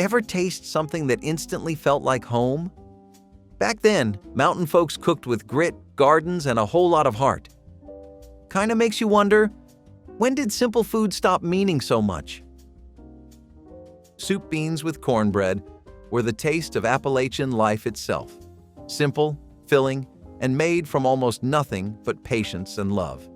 Ever taste something that instantly felt like home? Back then, mountain folks cooked with grit, gardens, and a whole lot of heart. Kinda makes you wonder, when did simple food stop meaning so much? Soup beans with cornbread were the taste of Appalachian life itself. Simple, filling, and made from almost nothing but patience and love.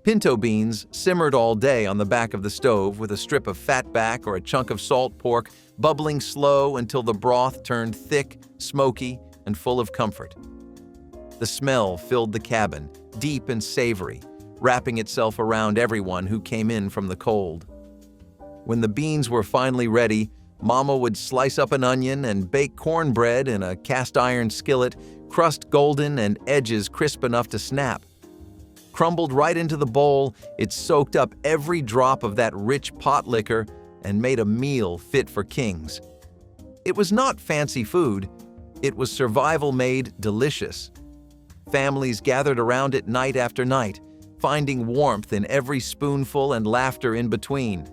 Pinto beans simmered all day on the back of the stove with a strip of fatback or a chunk of salt pork bubbling slow until the broth turned thick, smoky, and full of comfort. The smell filled the cabin, deep and savory, wrapping itself around everyone who came in from the cold. When the beans were finally ready, Mama would slice up an onion and bake cornbread in a cast-iron skillet, crust golden and edges crisp enough to snap. Crumbled right into the bowl, it soaked up every drop of that rich pot liquor and made a meal fit for kings. It was not fancy food, it was survival-made delicious. Families gathered around it night after night, finding warmth in every spoonful and laughter in between.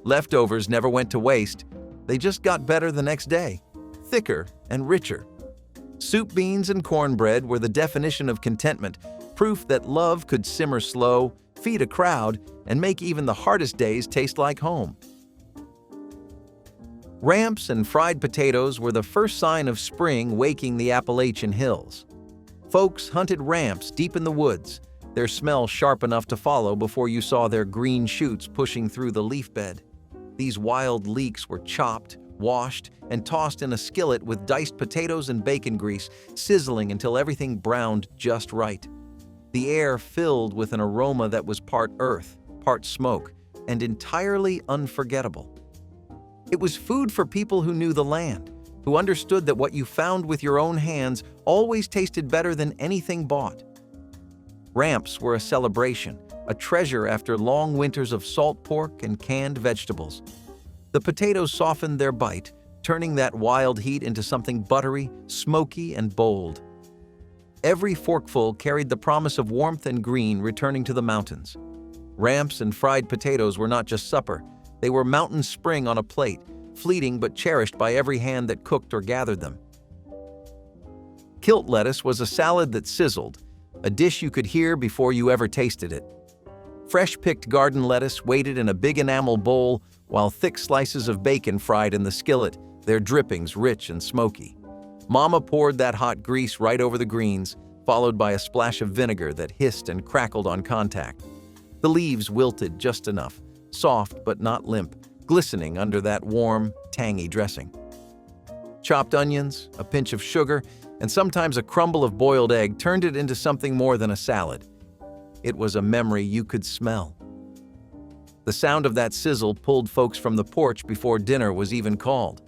Leftovers never went to waste, they just got better the next day, thicker and richer. Soup beans and cornbread were the definition of contentment, proof that love could simmer slow, feed a crowd, and make even the hardest days taste like home. Ramps and fried potatoes were the first sign of spring waking the Appalachian hills. Folks hunted ramps deep in the woods, their smell sharp enough to follow before you saw their green shoots pushing through the leaf bed. These wild leeks were chopped, washed, and tossed in a skillet with diced potatoes and bacon grease, sizzling until everything browned just right. The air filled with an aroma that was part earth, part smoke, and entirely unforgettable. It was food for people who knew the land, who understood that what you found with your own hands always tasted better than anything bought. Ramps were a celebration, a treasure after long winters of salt pork and canned vegetables. The potatoes softened their bite, turning that wild heat into something buttery, smoky, and bold. Every forkful carried the promise of warmth and green returning to the mountains. Ramps and fried potatoes were not just supper, they were mountain spring on a plate, fleeting but cherished by every hand that cooked or gathered them. Kilt lettuce was a salad that sizzled, a dish you could hear before you ever tasted it. Fresh-picked garden lettuce waited in a big enamel bowl while thick slices of bacon fried in the skillet, their drippings rich and smoky. Mama poured that hot grease right over the greens, followed by a splash of vinegar that hissed and crackled on contact. The leaves wilted just enough, soft but not limp, glistening under that warm, tangy dressing. Chopped onions, a pinch of sugar, and sometimes a crumble of boiled egg turned it into something more than a salad. It was a memory you could smell. The sound of that sizzle pulled folks from the porch before dinner was even called.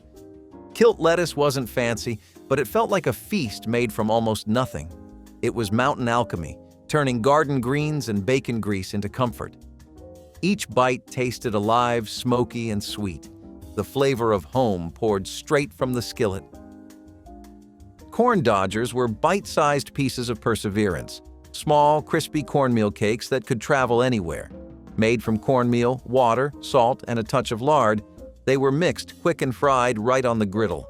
Kilt lettuce wasn't fancy, but it felt like a feast made from almost nothing. It was mountain alchemy, turning garden greens and bacon grease into comfort. Each bite tasted alive, smoky, and sweet. The flavor of home poured straight from the skillet. Corn dodgers were bite-sized pieces of perseverance, small, crispy cornmeal cakes that could travel anywhere. Made from cornmeal, water, salt, and a touch of lard, they were mixed, quick and fried right on the griddle.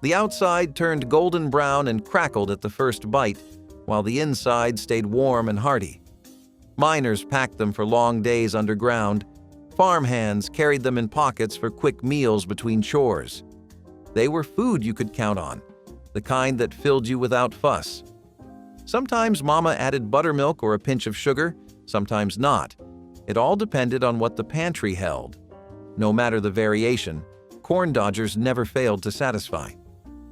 The outside turned golden brown and crackled at the first bite, while the inside stayed warm and hearty. Miners packed them for long days underground. Farmhands carried them in pockets for quick meals between chores. They were food you could count on, the kind that filled you without fuss. Sometimes Mama added buttermilk or a pinch of sugar, sometimes not. It all depended on what the pantry held. No matter the variation, corn dodgers never failed to satisfy.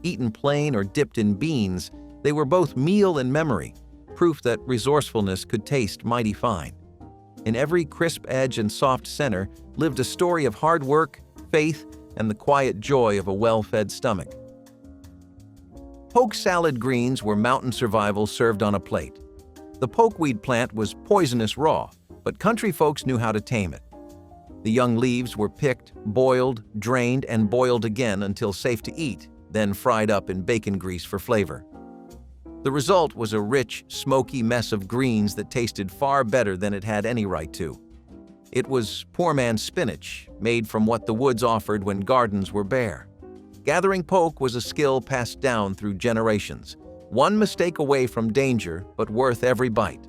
Eaten plain or dipped in beans, they were both meal and memory, proof that resourcefulness could taste mighty fine. In every crisp edge and soft center lived a story of hard work, faith, and the quiet joy of a well-fed stomach. Poke salad greens were mountain survival served on a plate. The pokeweed plant was poisonous raw, but country folks knew how to tame it. The young leaves were picked, boiled, drained, and boiled again until safe to eat, then fried up in bacon grease for flavor. The result was a rich, smoky mess of greens that tasted far better than it had any right to. It was poor man's spinach, made from what the woods offered when gardens were bare. Gathering poke was a skill passed down through generations, one mistake away from danger, but worth every bite.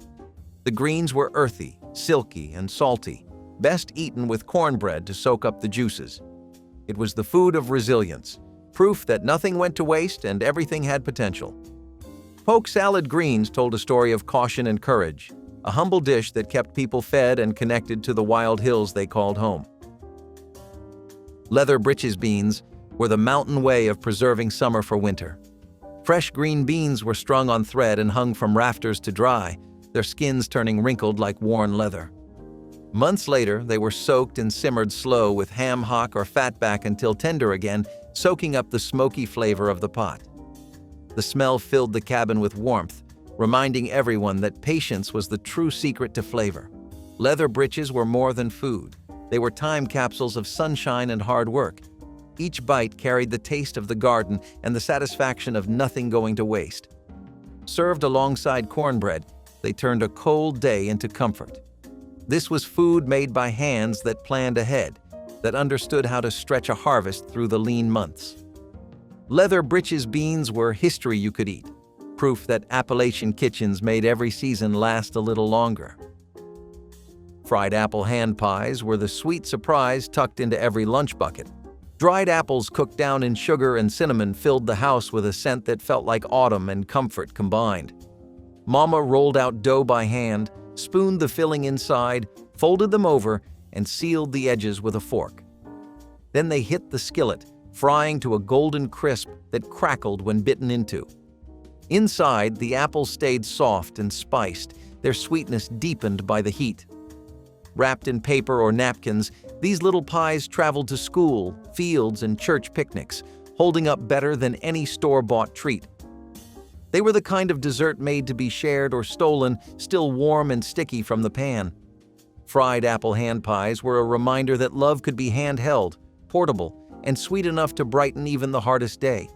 The greens were earthy, silky, and salty, best eaten with cornbread to soak up the juices. It was the food of resilience, proof that nothing went to waste and everything had potential. Poke salad greens told a story of caution and courage, a humble dish that kept people fed and connected to the wild hills they called home. Leather britches beans were the mountain way of preserving summer for winter. Fresh green beans were strung on thread and hung from rafters to dry, their skins turning wrinkled like worn leather. Months later, they were soaked and simmered slow with ham hock or fatback until tender again, soaking up the smoky flavor of the pot. The smell filled the cabin with warmth, reminding everyone that patience was the true secret to flavor. Leather britches were more than food. They were time capsules of sunshine and hard work. Each bite carried the taste of the garden and the satisfaction of nothing going to waste. Served alongside cornbread, they turned a cold day into comfort. This was food made by hands that planned ahead, that understood how to stretch a harvest through the lean months. Leather britches beans were history you could eat, proof that Appalachian kitchens made every season last a little longer. Fried apple hand pies were the sweet surprise tucked into every lunch bucket. Dried apples cooked down in sugar and cinnamon filled the house with a scent that felt like autumn and comfort combined. Mama rolled out dough by hand, spooned the filling inside, folded them over, and sealed the edges with a fork. Then they hit the skillet, frying to a golden crisp that crackled when bitten into. Inside, the apples stayed soft and spiced, their sweetness deepened by the heat. Wrapped in paper or napkins, these little pies traveled to school, fields, and church picnics, holding up better than any store-bought treat. They were the kind of dessert made to be shared or stolen, still warm and sticky from the pan. Fried apple hand pies were a reminder that love could be handheld, portable, and sweet enough to brighten even the hardest day.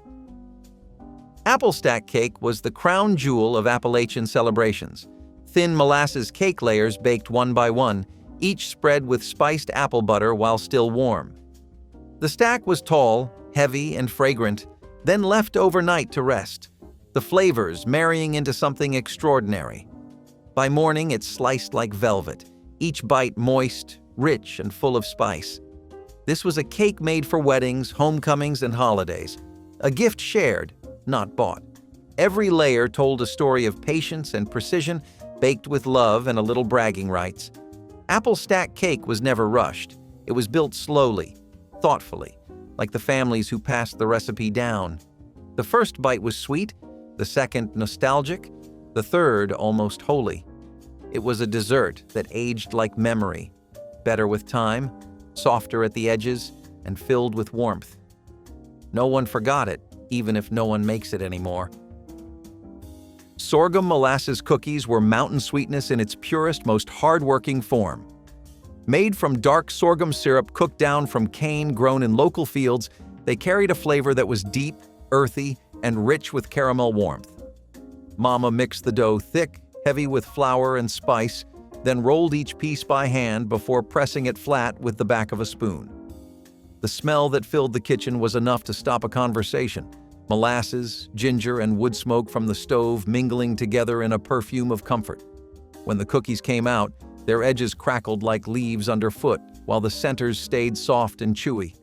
Apple stack cake was the crown jewel of Appalachian celebrations. Thin molasses cake layers baked one by one, each spread with spiced apple butter while still warm. The stack was tall, heavy, and fragrant, then left overnight to rest, the flavors marrying into something extraordinary. By morning, it sliced like velvet, each bite moist, rich, and full of spice. This was a cake made for weddings, homecomings, and holidays, a gift shared, not bought. Every layer told a story of patience and precision, baked with love and a little bragging rights. Apple stack cake was never rushed. It was built slowly, thoughtfully, like the families who passed the recipe down. The first bite was sweet, the second nostalgic, the third almost holy. It was a dessert that aged like memory, better with time, softer at the edges, and filled with warmth. No one forgot it, even if no one makes it anymore. Sorghum molasses cookies were mountain sweetness in its purest, most hard-working form. Made from dark sorghum syrup cooked down from cane grown in local fields, they carried a flavor that was deep, earthy, and rich with caramel warmth. Mama mixed the dough thick, heavy with flour and spice, then rolled each piece by hand before pressing it flat with the back of a spoon. The smell that filled the kitchen was enough to stop a conversation. Molasses, ginger, and wood smoke from the stove mingling together in a perfume of comfort. When the cookies came out, their edges crackled like leaves underfoot, while the centers stayed soft and chewy.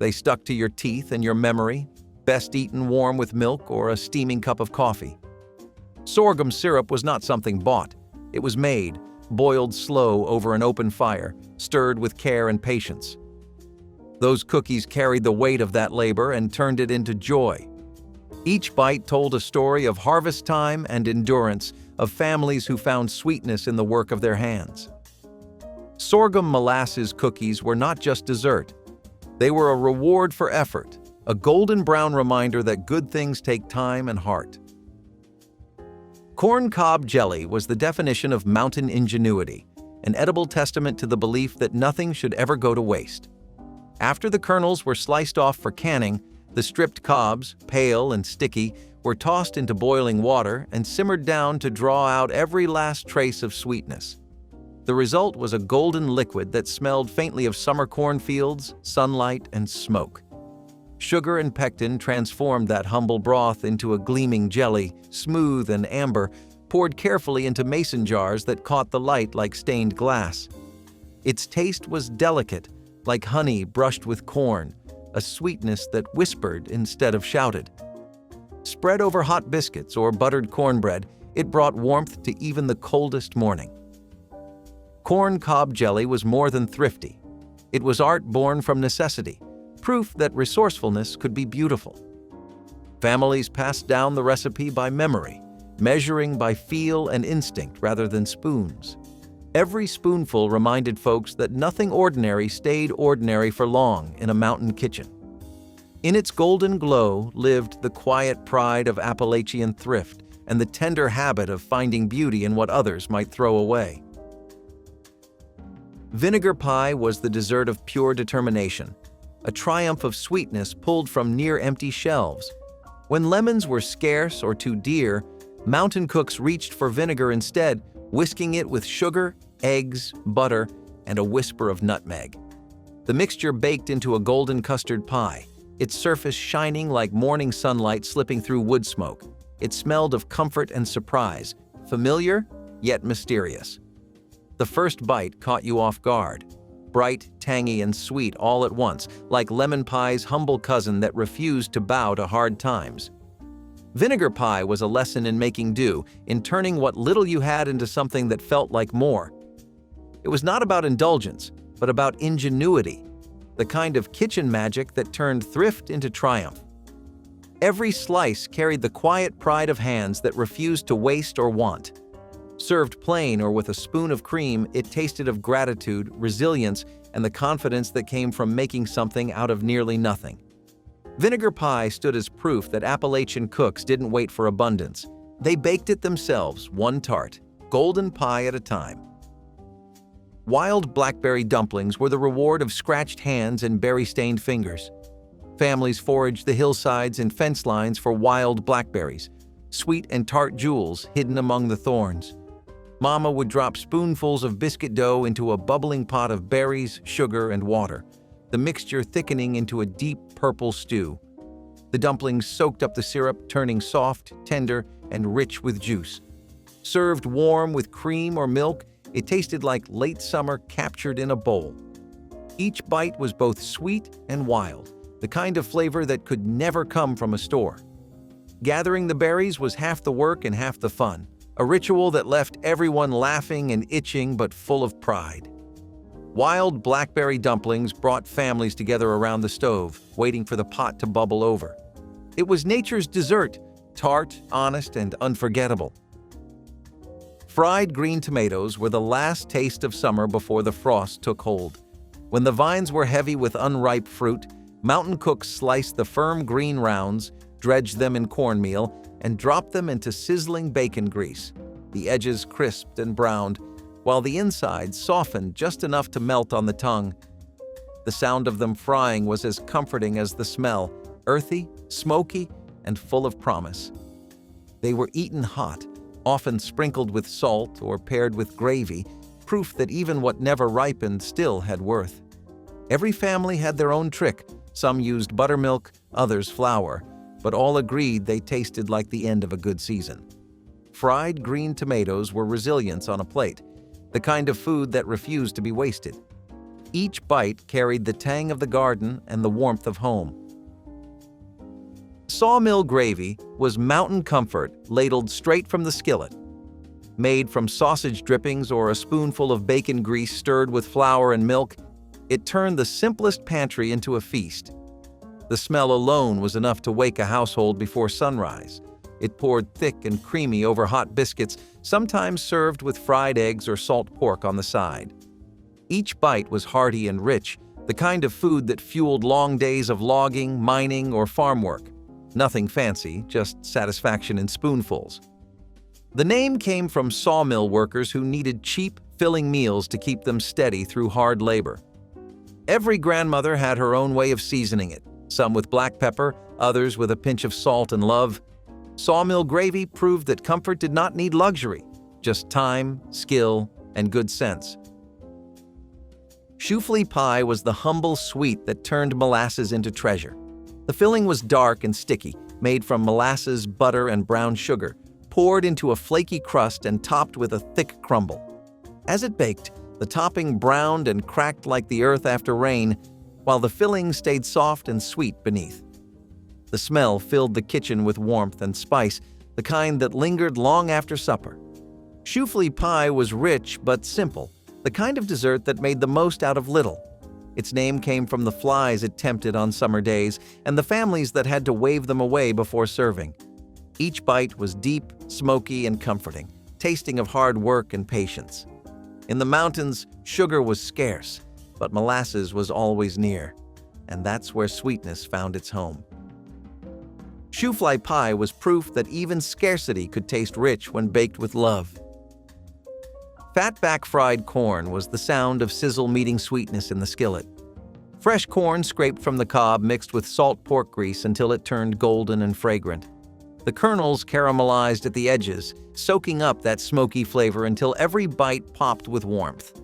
They stuck to your teeth and your memory, best eaten warm with milk or a steaming cup of coffee. Sorghum syrup was not something bought. It was made, boiled slow over an open fire, stirred with care and patience. Those cookies carried the weight of that labor and turned it into joy. Each bite told a story of harvest time and endurance, of families who found sweetness in the work of their hands. Sorghum molasses cookies were not just dessert. They were a reward for effort, a golden brown reminder that good things take time and heart. Corn cob jelly was the definition of mountain ingenuity, an edible testament to the belief that nothing should ever go to waste. After the kernels were sliced off for canning, the stripped cobs, pale and sticky, were tossed into boiling water and simmered down to draw out every last trace of sweetness. The result was a golden liquid that smelled faintly of summer cornfields, sunlight, and smoke. Sugar and pectin transformed that humble broth into a gleaming jelly, smooth and amber, poured carefully into mason jars that caught the light like stained glass. Its taste was delicate, like honey brushed with corn, a sweetness that whispered instead of shouted. Spread over hot biscuits or buttered cornbread, it brought warmth to even the coldest morning. Corn cob jelly was more than thrifty. It was art born from necessity, proof that resourcefulness could be beautiful. Families passed down the recipe by memory, measuring by feel and instinct rather than spoons. Every spoonful reminded folks that nothing ordinary stayed ordinary for long in a mountain kitchen. In its golden glow lived the quiet pride of Appalachian thrift and the tender habit of finding beauty in what others might throw away. Vinegar pie was the dessert of pure determination, a triumph of sweetness pulled from near-empty shelves. When lemons were scarce or too dear, mountain cooks reached for vinegar instead, whisking it with sugar, eggs, butter, and a whisper of nutmeg. The mixture baked into a golden custard pie, its surface shining like morning sunlight slipping through wood smoke. It smelled of comfort and surprise, familiar yet mysterious. The first bite caught you off guard. Bright, tangy, and sweet all at once, like lemon pie's humble cousin that refused to bow to hard times. Vinegar pie was a lesson in making do, in turning what little you had into something that felt like more. It was not about indulgence, but about ingenuity, the kind of kitchen magic that turned thrift into triumph. Every slice carried the quiet pride of hands that refused to waste or want. Served plain or with a spoon of cream, it tasted of gratitude, resilience, and the confidence that came from making something out of nearly nothing. Vinegar pie stood as proof that Appalachian cooks didn't wait for abundance. They baked it themselves, one tart, golden pie at a time. Wild blackberry dumplings were the reward of scratched hands and berry-stained fingers. Families foraged the hillsides and fence lines for wild blackberries, sweet and tart jewels hidden among the thorns. Mama would drop spoonfuls of biscuit dough into a bubbling pot of berries, sugar, and water, the mixture thickening into a deep purple stew. The dumplings soaked up the syrup, turning soft, tender, and rich with juice. Served warm with cream or milk, it tasted like late summer captured in a bowl. Each bite was both sweet and wild, the kind of flavor that could never come from a store. Gathering the berries was half the work and half the fun, a ritual that left everyone laughing and itching but full of pride. Wild blackberry dumplings brought families together around the stove, waiting for the pot to bubble over. It was nature's dessert, tart, honest, and unforgettable. Fried green tomatoes were the last taste of summer before the frost took hold. When the vines were heavy with unripe fruit, mountain cooks sliced the firm green rounds, dredged them in cornmeal, and dropped them into sizzling bacon grease. The edges crisped and browned, while the inside softened just enough to melt on the tongue. The sound of them frying was as comforting as the smell, earthy, smoky, and full of promise. They were eaten hot, often sprinkled with salt or paired with gravy, proof that even what never ripened still had worth. Every family had their own trick. Some used buttermilk, others flour, but all agreed they tasted like the end of a good season. Fried green tomatoes were resilience on a plate, the kind of food that refused to be wasted. Each bite carried the tang of the garden and the warmth of home. Sawmill gravy was mountain comfort ladled straight from the skillet. Made from sausage drippings or a spoonful of bacon grease stirred with flour and milk, it turned the simplest pantry into a feast. The smell alone was enough to wake a household before sunrise. It poured thick and creamy over hot biscuits, sometimes served with fried eggs or salt pork on the side. Each bite was hearty and rich, the kind of food that fueled long days of logging, mining, or farm work. Nothing fancy, just satisfaction in spoonfuls. The name came from sawmill workers who needed cheap, filling meals to keep them steady through hard labor. Every grandmother had her own way of seasoning it, some with black pepper, others with a pinch of salt and love. Sawmill gravy proved that comfort did not need luxury, just time, skill, and good sense. Shoofly pie was the humble sweet that turned molasses into treasure. The filling was dark and sticky, made from molasses, butter, and brown sugar, poured into a flaky crust and topped with a thick crumble. As it baked, the topping browned and cracked like the earth after rain, while the filling stayed soft and sweet beneath. The smell filled the kitchen with warmth and spice, the kind that lingered long after supper. Shoofly pie was rich but simple, the kind of dessert that made the most out of little. Its name came from the flies it tempted on summer days and the families that had to wave them away before serving. Each bite was deep, smoky, and comforting, tasting of hard work and patience. In the mountains, sugar was scarce, but molasses was always near, and that's where sweetness found its home. Shoofly pie was proof that even scarcity could taste rich when baked with love. Fatback fried corn was the sound of sizzle meeting sweetness in the skillet. Fresh corn scraped from the cob mixed with salt pork grease until it turned golden and fragrant. The kernels caramelized at the edges, soaking up that smoky flavor until every bite popped with warmth.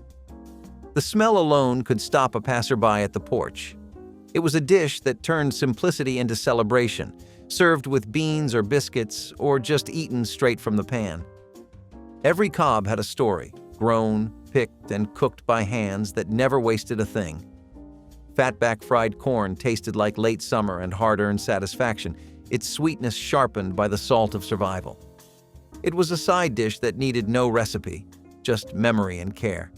The smell alone could stop a passerby at the porch. It was a dish that turned simplicity into celebration, served with beans or biscuits, or just eaten straight from the pan. Every cob had a story, grown, picked, and cooked by hands that never wasted a thing. Fatback fried corn tasted like late summer and hard-earned satisfaction, its sweetness sharpened by the salt of survival. It was a side dish that needed no recipe, just memory and care.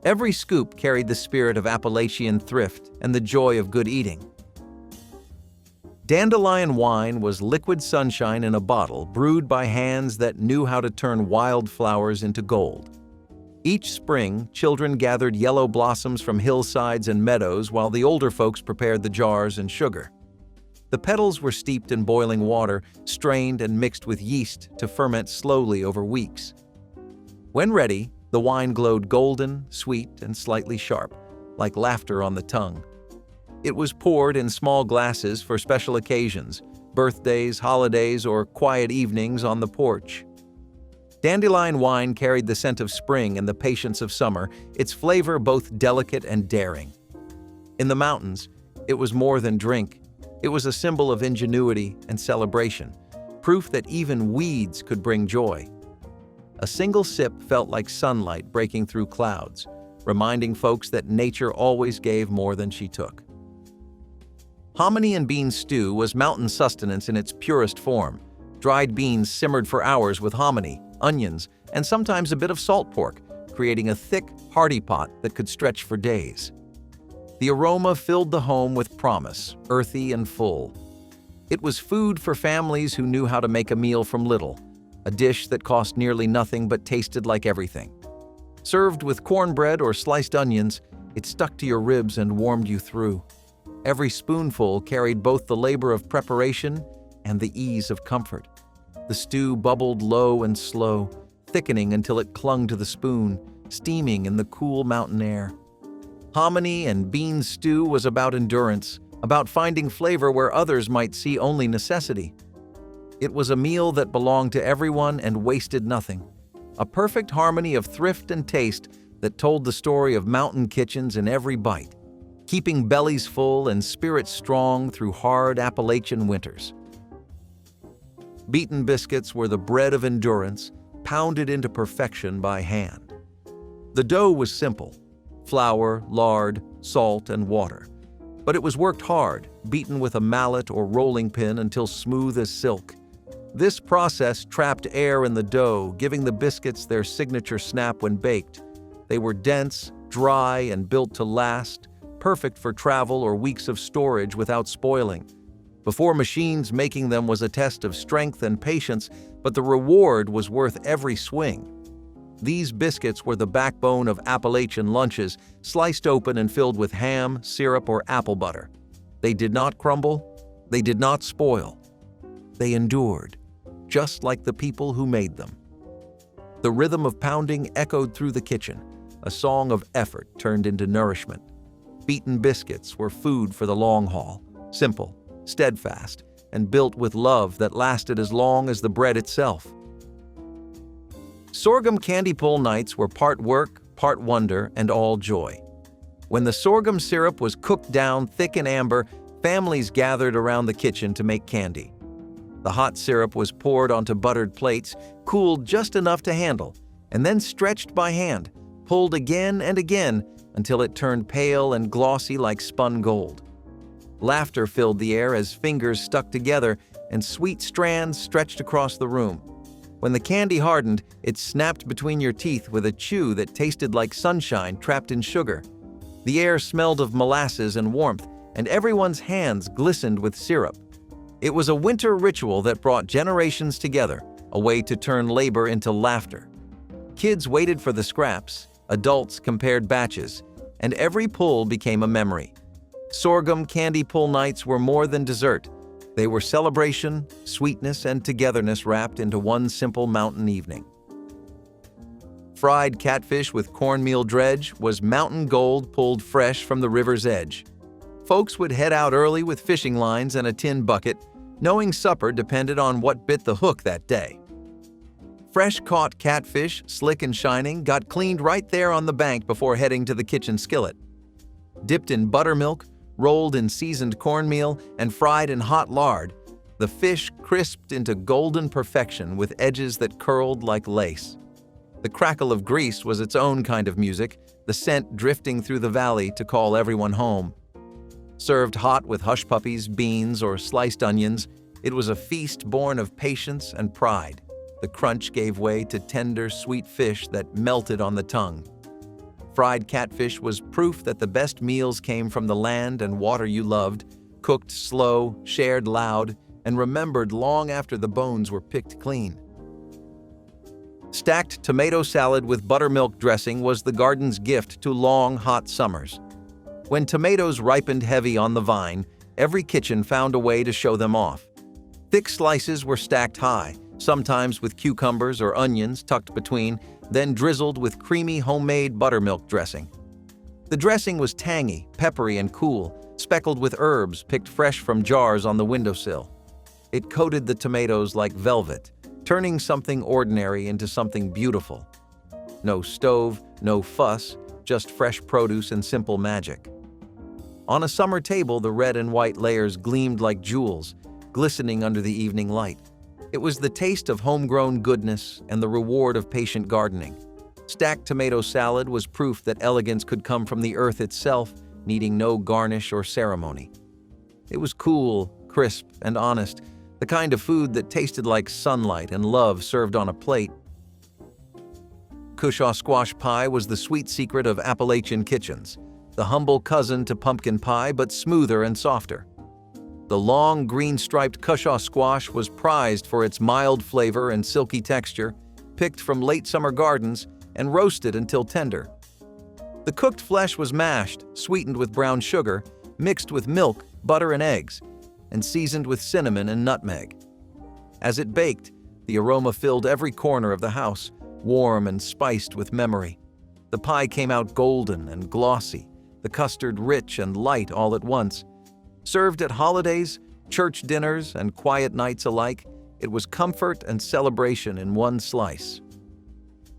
Every scoop carried the spirit of Appalachian thrift and the joy of good eating. Dandelion wine was liquid sunshine in a bottle brewed by hands that knew how to turn wildflowers into gold. Each spring, children gathered yellow blossoms from hillsides and meadows while the older folks prepared the jars and sugar. The petals were steeped in boiling water, strained and mixed with yeast to ferment slowly over weeks. When ready, the wine glowed golden, sweet, and slightly sharp, like laughter on the tongue. It was poured in small glasses for special occasions, birthdays, holidays, or quiet evenings on the porch. Dandelion wine carried the scent of spring and the patience of summer, its flavor both delicate and daring. In the mountains, it was more than drink. It was a symbol of ingenuity and celebration, proof that even weeds could bring joy. A single sip felt like sunlight breaking through clouds, reminding folks that nature always gave more than she took. Hominy and bean stew was mountain sustenance in its purest form. Dried beans simmered for hours with hominy, onions, and sometimes a bit of salt pork, creating a thick, hearty pot that could stretch for days. The aroma filled the home with promise, earthy and full. It was food for families who knew how to make a meal from little, a dish that cost nearly nothing but tasted like everything. Served with cornbread or sliced onions, it stuck to your ribs and warmed you through. Every spoonful carried both the labor of preparation and the ease of comfort. The stew bubbled low and slow, thickening until it clung to the spoon, steaming in the cool mountain air. Hominy and bean stew was about endurance, about finding flavor where others might see only necessity. It was a meal that belonged to everyone and wasted nothing. A perfect harmony of thrift and taste that told the story of mountain kitchens in every bite, keeping bellies full and spirits strong through hard Appalachian winters. Beaten biscuits were the bread of endurance, pounded into perfection by hand. The dough was simple: flour, lard, salt, and water. But it was worked hard, beaten with a mallet or rolling pin until smooth as silk. This process trapped air in the dough, giving the biscuits their signature snap when baked. They were dense, dry, and built to last, perfect for travel or weeks of storage without spoiling. Before machines, making them was a test of strength and patience, but the reward was worth every swing. These biscuits were the backbone of Appalachian lunches, sliced open and filled with ham, syrup, or apple butter. They did not crumble. They did not spoil. They endured, just like the people who made them. The rhythm of pounding echoed through the kitchen, a song of effort turned into nourishment. Beaten biscuits were food for the long haul, simple, steadfast, and built with love that lasted as long as the bread itself. Sorghum candy pull nights were part work, part wonder, and all joy. When the sorghum syrup was cooked down thick and amber, families gathered around the kitchen to make candy. The hot syrup was poured onto buttered plates, cooled just enough to handle, and then stretched by hand, pulled again and again until it turned pale and glossy like spun gold. Laughter filled the air as fingers stuck together and sweet strands stretched across the room. When the candy hardened, it snapped between your teeth with a chew that tasted like sunshine trapped in sugar. The air smelled of molasses and warmth, and everyone's hands glistened with syrup. It was a winter ritual that brought generations together, a way to turn labor into laughter. Kids waited for the scraps, adults compared batches, and every pull became a memory. Sorghum candy pull nights were more than dessert. They were celebration, sweetness, and togetherness wrapped into one simple mountain evening. Fried catfish with cornmeal dredge was mountain gold pulled fresh from the river's edge. Folks would head out early with fishing lines and a tin bucket, knowing supper depended on what bit the hook that day. Fresh-caught catfish, slick and shining, got cleaned right there on the bank before heading to the kitchen skillet. Dipped in buttermilk, rolled in seasoned cornmeal, and fried in hot lard, the fish crisped into golden perfection with edges that curled like lace. The crackle of grease was its own kind of music, the scent drifting through the valley to call everyone home. Served hot with hush puppies, beans, or sliced onions, it was a feast born of patience and pride. The crunch gave way to tender, sweet fish that melted on the tongue. Fried catfish was proof that the best meals came from the land and water you loved, cooked slow, shared loud, and remembered long after the bones were picked clean. Stacked tomato salad with buttermilk dressing was the garden's gift to long, hot summers. When tomatoes ripened heavy on the vine, every kitchen found a way to show them off. Thick slices were stacked high, sometimes with cucumbers or onions tucked between, then drizzled with creamy homemade buttermilk dressing. The dressing was tangy, peppery, and cool, speckled with herbs picked fresh from jars on the windowsill. It coated the tomatoes like velvet, turning something ordinary into something beautiful. No stove, no fuss, just fresh produce and simple magic. On a summer table, the red and white layers gleamed like jewels, glistening under the evening light. It was the taste of homegrown goodness and the reward of patient gardening. Stacked tomato salad was proof that elegance could come from the earth itself, needing no garnish or ceremony. It was cool, crisp, and honest, the kind of food that tasted like sunlight and love served on a plate. Kushaw squash pie was the sweet secret of Appalachian kitchens, the humble cousin to pumpkin pie but smoother and softer. The long, green-striped Kushaw squash was prized for its mild flavor and silky texture, picked from late summer gardens and roasted until tender. The cooked flesh was mashed, sweetened with brown sugar, mixed with milk, butter, and eggs, and seasoned with cinnamon and nutmeg. As it baked, the aroma filled every corner of the house, warm and spiced with memory. The pie came out golden and glossy, the custard rich and light all at once. Served at holidays, church dinners, and quiet nights alike, it was comfort and celebration in one slice.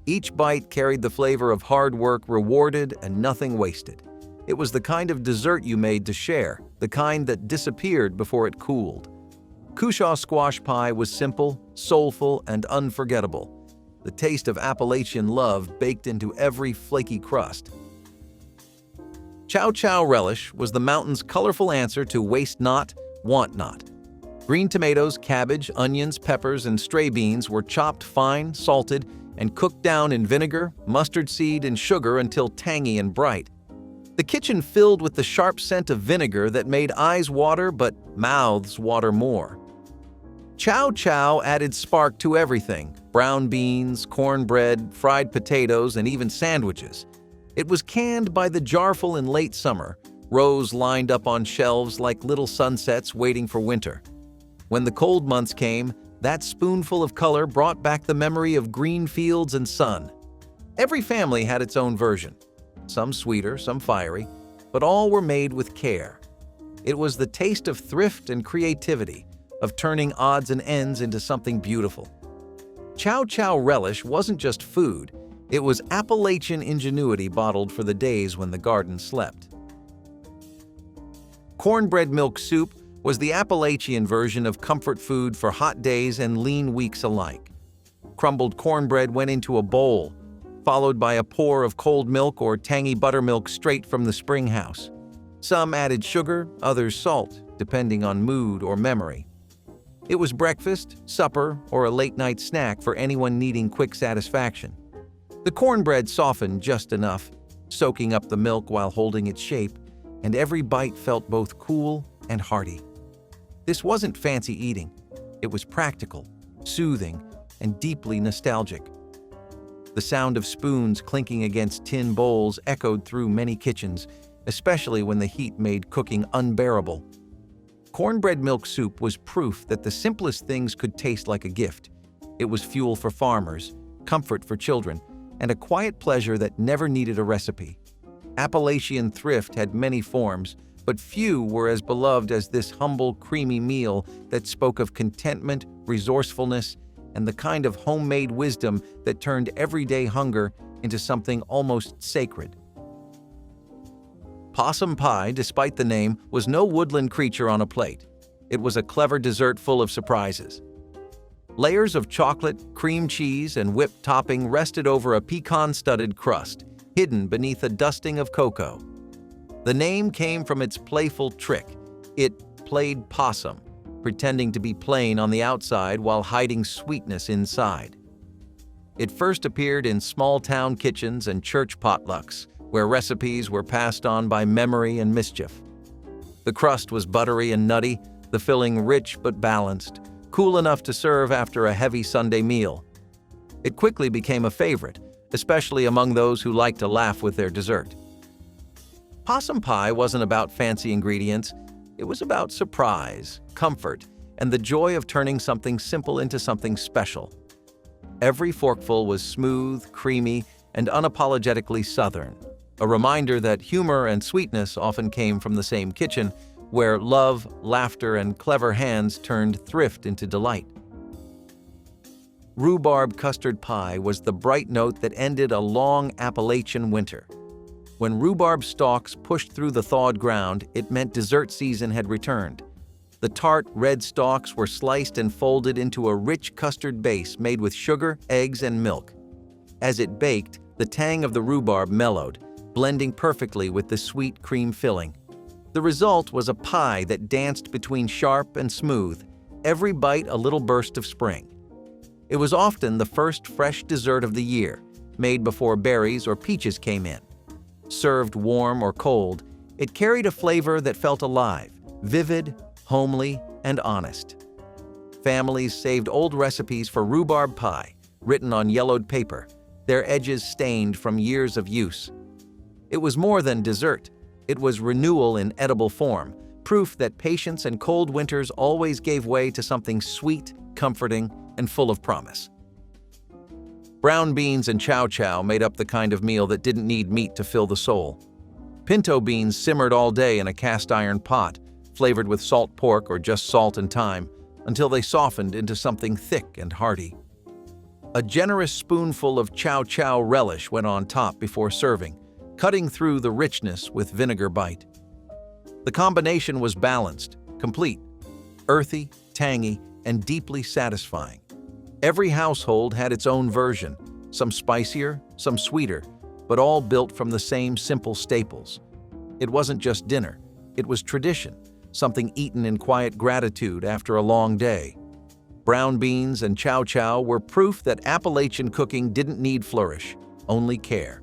Each bite carried the flavor of hard work rewarded and nothing wasted. It was the kind of dessert you made to share, the kind that disappeared before it cooled. Kushaw squash pie was simple, soulful, and unforgettable. The taste of Appalachian love baked into every flaky crust. Chowchow relish was the mountain's colorful answer to waste not, want not. Green tomatoes, cabbage, onions, peppers, and stray beans were chopped fine, salted, and cooked down in vinegar, mustard seed, and sugar until tangy and bright. The kitchen filled with the sharp scent of vinegar that made eyes water but mouths water more. Chowchow added spark to everything: brown beans, cornbread, fried potatoes, and even sandwiches. It was canned by the jarful in late summer, rows lined up on shelves like little sunsets waiting for winter. When the cold months came, that spoonful of color brought back the memory of green fields and sun. Every family had its own version, some sweeter, some fiery, but all were made with care. It was the taste of thrift and creativity, of turning odds and ends into something beautiful. Chowchow relish wasn't just food, it was Appalachian ingenuity bottled for the days when the garden slept. Cornbread milk soup was the Appalachian version of comfort food for hot days and lean weeks alike. Crumbled cornbread went into a bowl, followed by a pour of cold milk or tangy buttermilk straight from the spring house. Some added sugar, others salt, depending on mood or memory. It was breakfast, supper, or a late-night snack for anyone needing quick satisfaction. The cornbread softened just enough, soaking up the milk while holding its shape, and every bite felt both cool and hearty. This wasn't fancy eating. It was practical, soothing, and deeply nostalgic. The sound of spoons clinking against tin bowls echoed through many kitchens, especially when the heat made cooking unbearable. Cornbread milk soup was proof that the simplest things could taste like a gift. It was fuel for farmers, comfort for children, and a quiet pleasure that never needed a recipe. Appalachian thrift had many forms, but few were as beloved as this humble, creamy meal that spoke of contentment, resourcefulness, and the kind of homemade wisdom that turned everyday hunger into something almost sacred. Possum pie, despite the name, was no woodland creature on a plate. It was a clever dessert full of surprises. Layers of chocolate, cream cheese, and whipped topping rested over a pecan-studded crust, hidden beneath a dusting of cocoa. The name came from its playful trick. It played possum, pretending to be plain on the outside while hiding sweetness inside. It first appeared in small-town kitchens and church potlucks, where recipes were passed on by memory and mischief. The crust was buttery and nutty, the filling rich but balanced, cool enough to serve after a heavy Sunday meal. It quickly became a favorite, especially among those who like to laugh with their dessert. Possum pie wasn't about fancy ingredients. It was about surprise, comfort, and the joy of turning something simple into something special. Every forkful was smooth, creamy, and unapologetically Southern, a reminder that humor and sweetness often came from the same kitchen, where love, laughter, and clever hands turned thrift into delight. Rhubarb custard pie was the bright note that ended a long Appalachian winter. When rhubarb stalks pushed through the thawed ground, it meant dessert season had returned. The tart, red stalks were sliced and folded into a rich custard base made with sugar, eggs, and milk. As it baked, the tang of the rhubarb mellowed, blending perfectly with the sweet cream filling. The result was a pie that danced between sharp and smooth, every bite a little burst of spring. It was often the first fresh dessert of the year, made before berries or peaches came in. Served warm or cold, it carried a flavor that felt alive, vivid, homely, and honest. Families saved old recipes for rhubarb pie, written on yellowed paper, their edges stained from years of use. It was more than dessert. It was renewal in edible form, proof that patience and cold winters always gave way to something sweet, comforting, and full of promise. Brown beans and chowchow made up the kind of meal that didn't need meat to fill the soul. Pinto beans simmered all day in a cast-iron pot, flavored with salt pork or just salt and thyme, until they softened into something thick and hearty. A generous spoonful of chowchow relish went on top before serving, cutting through the richness with vinegar bite. The combination was balanced, complete, earthy, tangy, and deeply satisfying. Every household had its own version, some spicier, some sweeter, but all built from the same simple staples. It wasn't just dinner, it was tradition, something eaten in quiet gratitude after a long day. Brown beans and chowchow were proof that Appalachian cooking didn't need flourish, only care.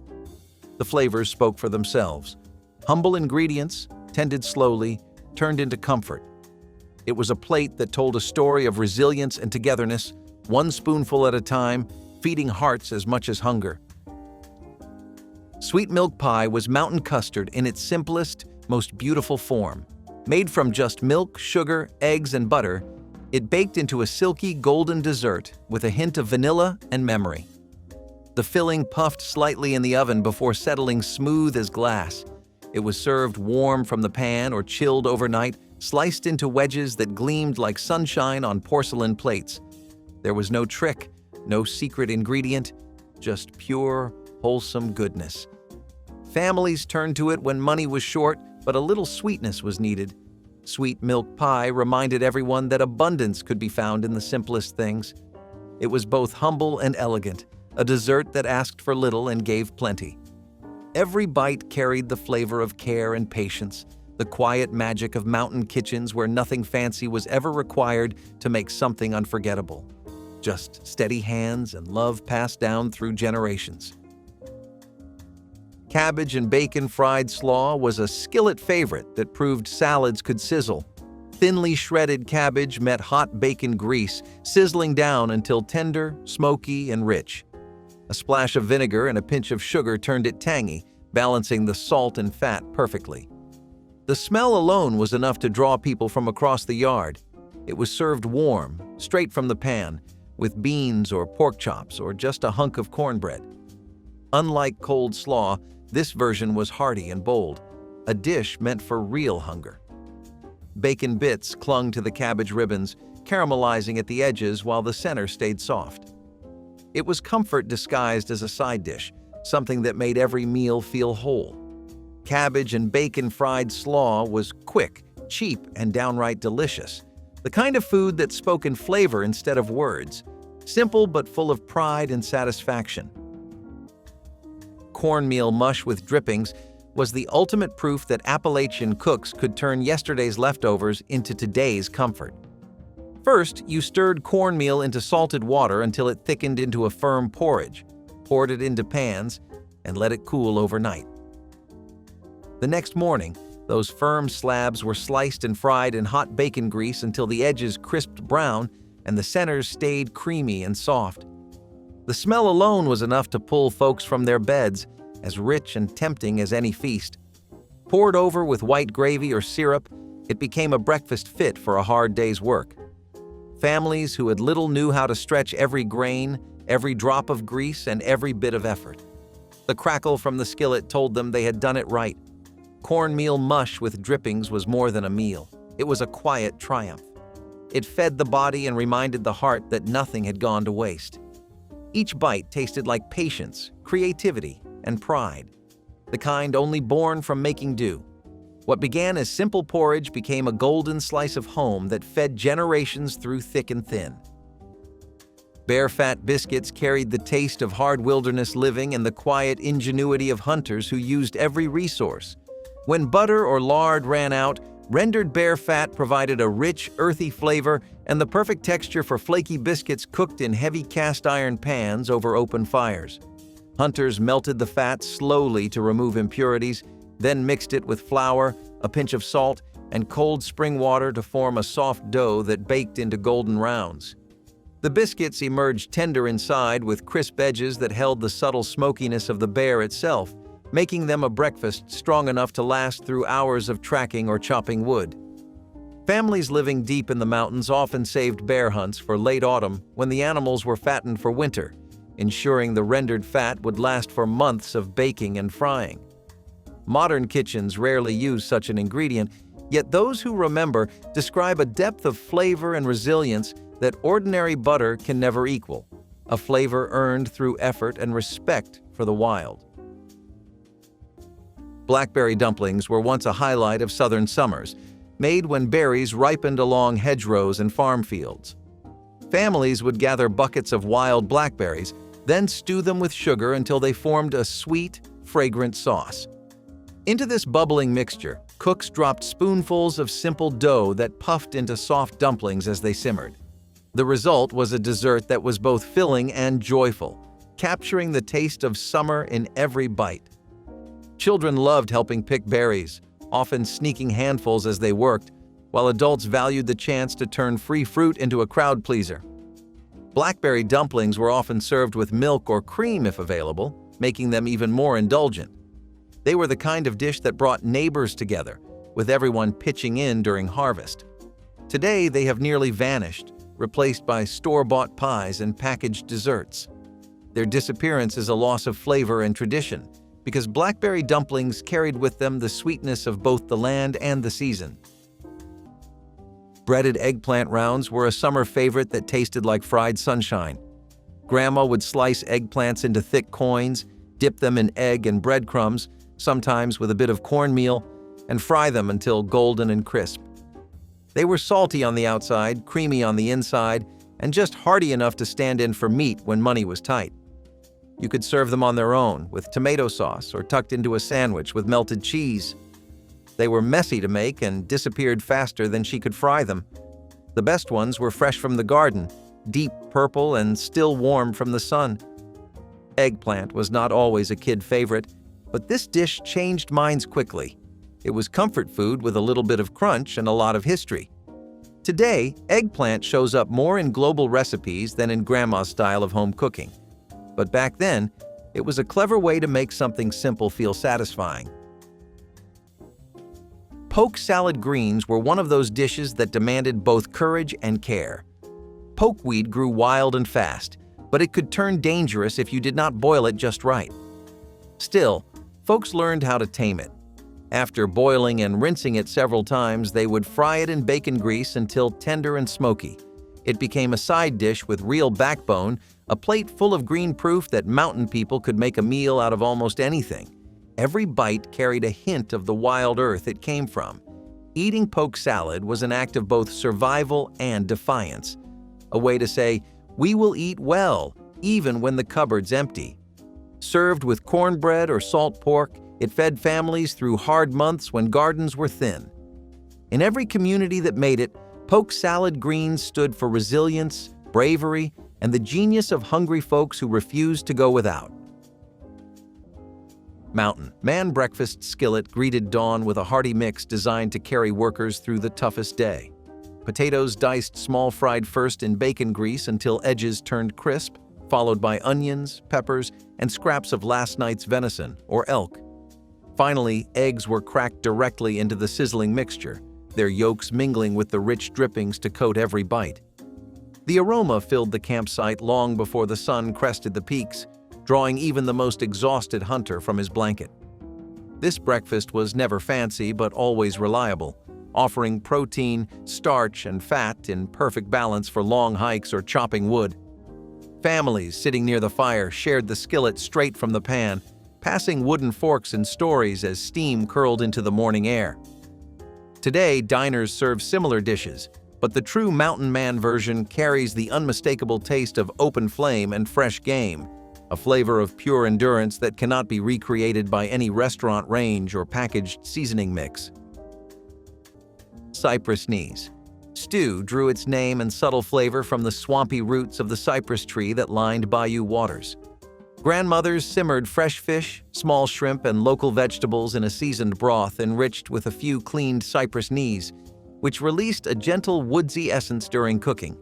The flavors spoke for themselves. Humble ingredients, tended slowly, turned into comfort. It was a plate that told a story of resilience and togetherness, one spoonful at a time, feeding hearts as much as hunger. Sweet milk pie was mountain custard in its simplest, most beautiful form. Made from just milk, sugar, eggs, and butter, it baked into a silky golden dessert with a hint of vanilla and memory. The filling puffed slightly in the oven before settling smooth as glass. It was served warm from the pan or chilled overnight, sliced into wedges that gleamed like sunshine on porcelain plates. There was no trick, no secret ingredient, just pure, wholesome goodness. Families turned to it when money was short, but a little sweetness was needed. Sweet milk pie reminded everyone that abundance could be found in the simplest things. It was both humble and elegant, a dessert that asked for little and gave plenty. Every bite carried the flavor of care and patience, the quiet magic of mountain kitchens where nothing fancy was ever required to make something unforgettable. Just steady hands and love passed down through generations. Cabbage and bacon fried slaw was a skillet favorite that proved salads could sizzle. Thinly shredded cabbage met hot bacon grease, sizzling down until tender, smoky, and rich. A splash of vinegar and a pinch of sugar turned it tangy, balancing the salt and fat perfectly. The smell alone was enough to draw people from across the yard. It was served warm, straight from the pan, with beans or pork chops or just a hunk of cornbread. Unlike cold slaw, this version was hearty and bold, a dish meant for real hunger. Bacon bits clung to the cabbage ribbons, caramelizing at the edges while the center stayed soft. It was comfort disguised as a side dish, something that made every meal feel whole. Cabbage and bacon fried slaw was quick, cheap, and downright delicious. The kind of food that spoke in flavor instead of words. Simple but full of pride and satisfaction. Cornmeal mush with drippings was the ultimate proof that Appalachian cooks could turn yesterday's leftovers into today's comfort. First, you stirred cornmeal into salted water until it thickened into a firm porridge, poured it into pans, and let it cool overnight. The next morning, those firm slabs were sliced and fried in hot bacon grease until the edges crisped brown and the centers stayed creamy and soft. The smell alone was enough to pull folks from their beds, as rich and tempting as any feast. Poured over with white gravy or syrup, it became a breakfast fit for a hard day's work. Families who had little knew how to stretch every grain, every drop of grease, and every bit of effort. The crackle from the skillet told them they had done it right. Cornmeal mush with drippings was more than a meal. It was a quiet triumph. It fed the body and reminded the heart that nothing had gone to waste. Each bite tasted like patience, creativity, and pride, the kind only born from making do. What began as simple porridge became a golden slice of home that fed generations through thick and thin. Bear-fat biscuits carried the taste of hard wilderness living and the quiet ingenuity of hunters who used every resource. When butter or lard ran out, rendered bear fat provided a rich, earthy flavor and the perfect texture for flaky biscuits cooked in heavy cast-iron pans over open fires. Hunters melted the fat slowly to remove impurities, then mixed it with flour, a pinch of salt, and cold spring water to form a soft dough that baked into golden rounds. The biscuits emerged tender inside with crisp edges that held the subtle smokiness of the bear itself, making them a breakfast strong enough to last through hours of tracking or chopping wood. Families living deep in the mountains often saved bear hunts for late autumn when the animals were fattened for winter, ensuring the rendered fat would last for months of baking and frying. Modern kitchens rarely use such an ingredient, yet those who remember describe a depth of flavor and resilience that ordinary butter can never equal, a flavor earned through effort and respect for the wild. Blackberry dumplings were once a highlight of southern summers, made when berries ripened along hedgerows and farm fields. Families would gather buckets of wild blackberries, then stew them with sugar until they formed a sweet, fragrant sauce. Into this bubbling mixture, cooks dropped spoonfuls of simple dough that puffed into soft dumplings as they simmered. The result was a dessert that was both filling and joyful, capturing the taste of summer in every bite. Children loved helping pick berries, often sneaking handfuls as they worked, while adults valued the chance to turn free fruit into a crowd pleaser. Blackberry dumplings were often served with milk or cream if available, making them even more indulgent. They were the kind of dish that brought neighbors together, with everyone pitching in during harvest. Today, they have nearly vanished, replaced by store-bought pies and packaged desserts. Their disappearance is a loss of flavor and tradition, because blackberry dumplings carried with them the sweetness of both the land and the season. Breaded eggplant rounds were a summer favorite that tasted like fried sunshine. Grandma would slice eggplants into thick coins, dip them in egg and breadcrumbs, sometimes with a bit of cornmeal, and fry them until golden and crisp. They were salty on the outside, creamy on the inside, and just hearty enough to stand in for meat when money was tight. You could serve them on their own, with tomato sauce, or tucked into a sandwich with melted cheese. They were messy to make and disappeared faster than she could fry them. The best ones were fresh from the garden, deep purple and still warm from the sun. Eggplant was not always a kid favorite, but this dish changed minds quickly. It was comfort food with a little bit of crunch and a lot of history. Today, eggplant shows up more in global recipes than in Grandma's style of home cooking. But back then, it was a clever way to make something simple feel satisfying. Poke salad greens were one of those dishes that demanded both courage and care. Pokeweed grew wild and fast, but it could turn dangerous if you did not boil it just right. Still, folks learned how to tame it. After boiling and rinsing it several times, they would fry it in bacon grease until tender and smoky. It became a side dish with real backbone, a plate full of green proof that mountain people could make a meal out of almost anything. Every bite carried a hint of the wild earth it came from. Eating poke salad was an act of both survival and defiance. A way to say, we will eat well, even when the cupboard's empty. Served with cornbread or salt pork, it fed families through hard months when gardens were thin. In every community that made it, poke salad greens stood for resilience, bravery, and the genius of hungry folks who refused to go without. Mountain Man breakfast skillet greeted dawn with a hearty mix designed to carry workers through the toughest day. Potatoes diced small fried first in bacon grease until edges turned crisp, followed by onions, peppers, and scraps of last night's venison or elk. Finally, eggs were cracked directly into the sizzling mixture, their yolks mingling with the rich drippings to coat every bite. The aroma filled the campsite long before the sun crested the peaks, drawing even the most exhausted hunter from his blanket. This breakfast was never fancy but always reliable, offering protein, starch, and fat in perfect balance for long hikes or chopping wood. Families sitting near the fire shared the skillet straight from the pan, passing wooden forks and stories as steam curled into the morning air. Today, diners serve similar dishes, but the true Mountain Man version carries the unmistakable taste of open flame and fresh game, a flavor of pure endurance that cannot be recreated by any restaurant range or packaged seasoning mix. Cypress knees. Stew drew its name and subtle flavor from the swampy roots of the cypress tree that lined bayou waters. Grandmothers simmered fresh fish, small shrimp, and local vegetables in a seasoned broth enriched with a few cleaned cypress knees, which released a gentle woodsy essence during cooking.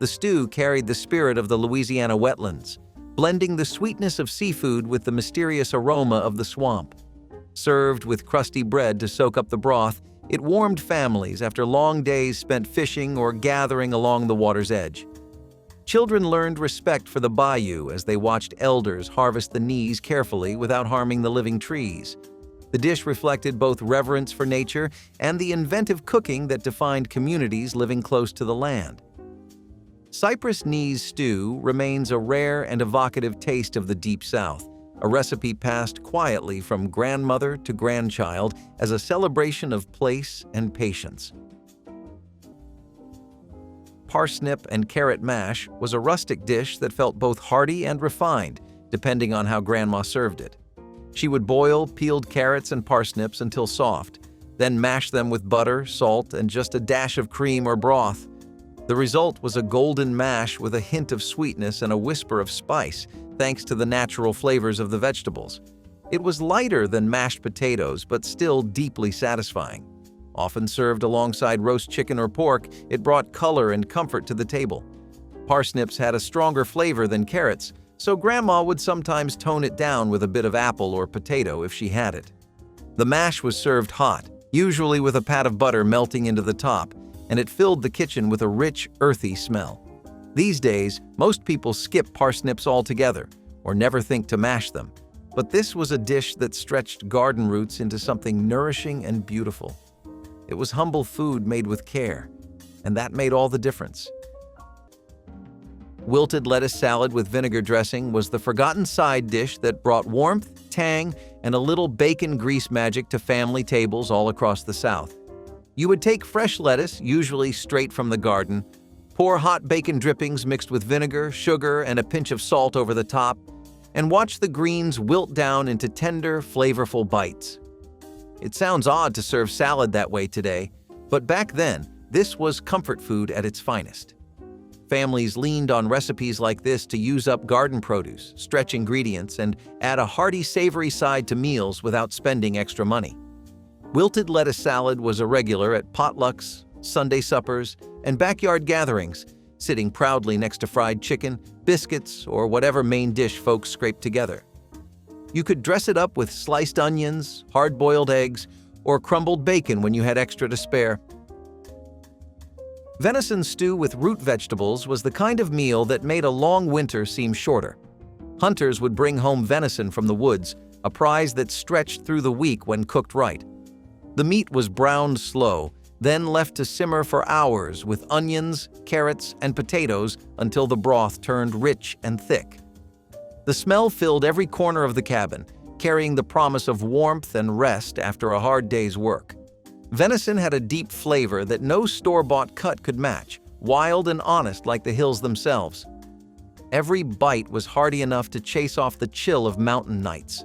The stew carried the spirit of the Louisiana wetlands, blending the sweetness of seafood with the mysterious aroma of the swamp. Served with crusty bread to soak up the broth, it warmed families after long days spent fishing or gathering along the water's edge. Children learned respect for the bayou as they watched elders harvest the knees carefully without harming the living trees. The dish reflected both reverence for nature and the inventive cooking that defined communities living close to the land. Cypress knees stew remains a rare and evocative taste of the Deep South, a recipe passed quietly from grandmother to grandchild as a celebration of place and patience. Parsnip and carrot mash was a rustic dish that felt both hearty and refined, depending on how Grandma served it. She would boil peeled carrots and parsnips until soft, then mash them with butter, salt, and just a dash of cream or broth. The result was a golden mash with a hint of sweetness and a whisper of spice, thanks to the natural flavors of the vegetables. It was lighter than mashed potatoes, but still deeply satisfying. Often served alongside roast chicken or pork, it brought color and comfort to the table. Parsnips had a stronger flavor than carrots, so Grandma would sometimes tone it down with a bit of apple or potato if she had it. The mash was served hot, usually with a pat of butter melting into the top, and it filled the kitchen with a rich, earthy smell. These days, most people skip parsnips altogether or never think to mash them, but this was a dish that stretched garden roots into something nourishing and beautiful. It was humble food made with care, and that made all the difference. Wilted lettuce salad with vinegar dressing was the forgotten side dish that brought warmth, tang, and a little bacon grease magic to family tables all across the South. You would take fresh lettuce, usually straight from the garden, pour hot bacon drippings mixed with vinegar, sugar, and a pinch of salt over the top, and watch the greens wilt down into tender, flavorful bites. It sounds odd to serve salad that way today, but back then, this was comfort food at its finest. Families leaned on recipes like this to use up garden produce, stretch ingredients, and add a hearty, savory side to meals without spending extra money. Wilted lettuce salad was a regular at potlucks, Sunday suppers, and backyard gatherings, sitting proudly next to fried chicken, biscuits, or whatever main dish folks scraped together. You could dress it up with sliced onions, hard-boiled eggs, or crumbled bacon when you had extra to spare. Venison stew with root vegetables was the kind of meal that made a long winter seem shorter. Hunters would bring home venison from the woods, a prize that stretched through the week when cooked right. The meat was browned slow, then left to simmer for hours with onions, carrots, and potatoes until the broth turned rich and thick. The smell filled every corner of the cabin, carrying the promise of warmth and rest after a hard day's work. Venison had a deep flavor that no store-bought cut could match, wild and honest like the hills themselves. Every bite was hearty enough to chase off the chill of mountain nights.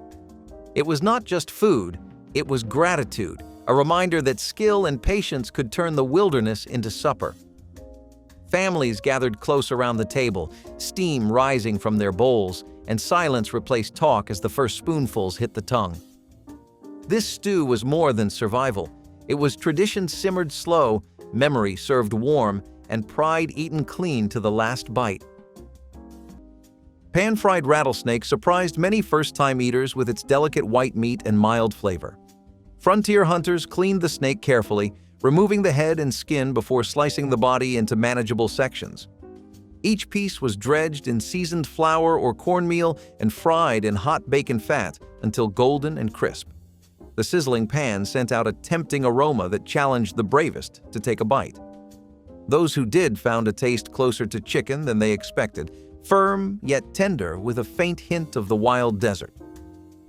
It was not just food, it was gratitude, a reminder that skill and patience could turn the wilderness into supper. Families gathered close around the table, steam rising from their bowls, and silence replaced talk as the first spoonfuls hit the tongue. This stew was more than survival. It was tradition simmered slow, memory served warm, and pride eaten clean to the last bite. Pan-fried rattlesnake surprised many first-time eaters with its delicate white meat and mild flavor. Frontier hunters cleaned the snake carefully, removing the head and skin before slicing the body into manageable sections. Each piece was dredged in seasoned flour or cornmeal and fried in hot bacon fat until golden and crisp. The sizzling pan sent out a tempting aroma that challenged the bravest to take a bite. Those who did found a taste closer to chicken than they expected, firm yet tender with a faint hint of the wild desert.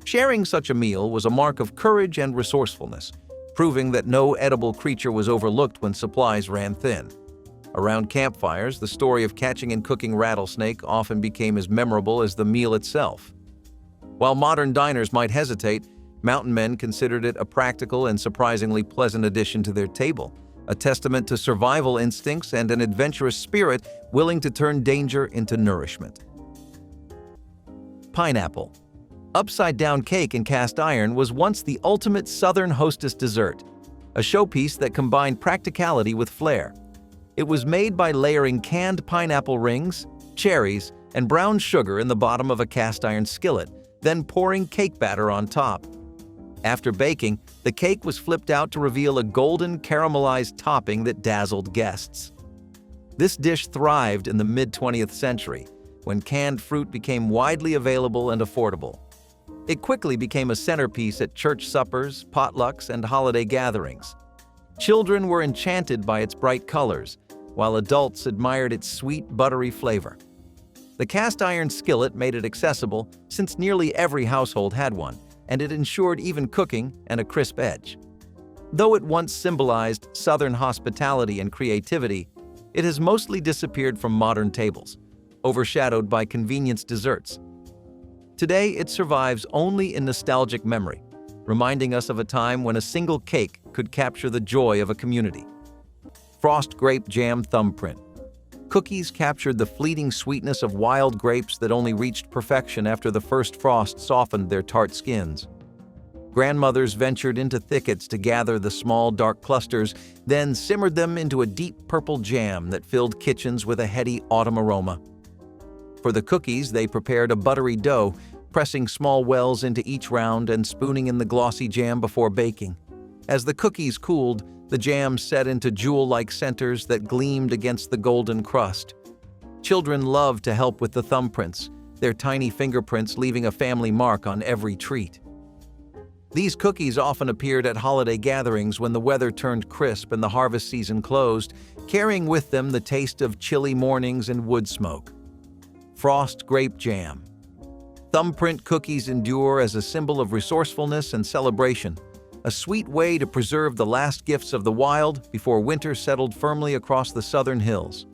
Sharing such a meal was a mark of courage and resourcefulness, proving that no edible creature was overlooked when supplies ran thin. Around campfires, the story of catching and cooking rattlesnake often became as memorable as the meal itself. While modern diners might hesitate, mountain men considered it a practical and surprisingly pleasant addition to their table, a testament to survival instincts and an adventurous spirit willing to turn danger into nourishment. Pineapple. Upside-down cake in cast iron was once the ultimate Southern hostess dessert, a showpiece that combined practicality with flair. It was made by layering canned pineapple rings, cherries, and brown sugar in the bottom of a cast iron skillet, then pouring cake batter on top. After baking, the cake was flipped out to reveal a golden caramelized topping that dazzled guests. This dish thrived in the mid-20th century, when canned fruit became widely available and affordable. It quickly became a centerpiece at church suppers, potlucks, and holiday gatherings. Children were enchanted by its bright colors, while adults admired its sweet, buttery flavor. The cast iron skillet made it accessible since nearly every household had one, and it ensured even cooking and a crisp edge. Though it once symbolized Southern hospitality and creativity, it has mostly disappeared from modern tables, overshadowed by convenience desserts. Today, it survives only in nostalgic memory, reminding us of a time when a single cake could capture the joy of a community. Frost grape jam thumbprint. Cookies captured the fleeting sweetness of wild grapes that only reached perfection after the first frost softened their tart skins. Grandmothers ventured into thickets to gather the small, dark clusters, then simmered them into a deep purple jam that filled kitchens with a heady autumn aroma. For the cookies, they prepared a buttery dough, pressing small wells into each round and spooning in the glossy jam before baking. As the cookies cooled, the jam set into jewel-like centers that gleamed against the golden crust. Children loved to help with the thumbprints, their tiny fingerprints leaving a family mark on every treat. These cookies often appeared at holiday gatherings when the weather turned crisp and the harvest season closed, carrying with them the taste of chilly mornings and wood smoke. frost grape jam. Thumbprint cookies endure as a symbol of resourcefulness and celebration, a sweet way to preserve the last gifts of the wild before winter settled firmly across the southern hills.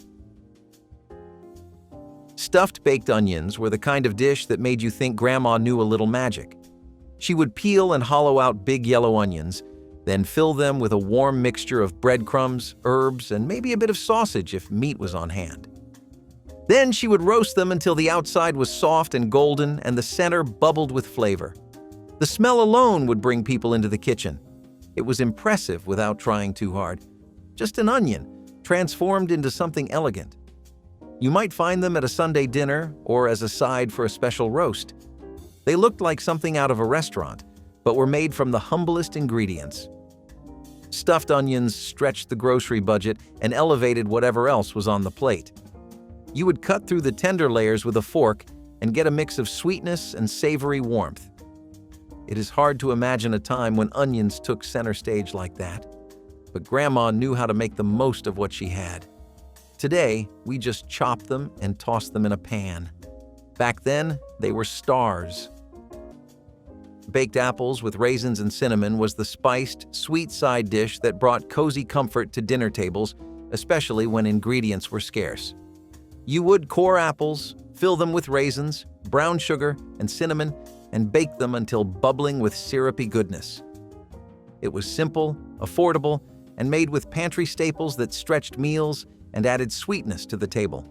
Stuffed baked onions were the kind of dish that made you think Grandma knew a little magic. She would peel and hollow out big yellow onions, then fill them with a warm mixture of breadcrumbs, herbs, and maybe a bit of sausage if meat was on hand. Then she would roast them until the outside was soft and golden and the center bubbled with flavor. The smell alone would bring people into the kitchen. It was impressive without trying too hard. Just an onion, transformed into something elegant. You might find them at a Sunday dinner or as a side for a special roast. They looked like something out of a restaurant, but were made from the humblest ingredients. Stuffed onions stretched the grocery budget and elevated whatever else was on the plate. You would cut through the tender layers with a fork and get a mix of sweetness and savory warmth. It is hard to imagine a time when onions took center stage like that, but Grandma knew how to make the most of what she had. Today, we just chop them and toss them in a pan. Back then, they were stars. Baked apples with raisins and cinnamon was the spiced, sweet side dish that brought cozy comfort to dinner tables, especially when ingredients were scarce. You would core apples, fill them with raisins, brown sugar, and cinnamon, and bake them until bubbling with syrupy goodness. It was simple, affordable, and made with pantry staples that stretched meals and added sweetness to the table.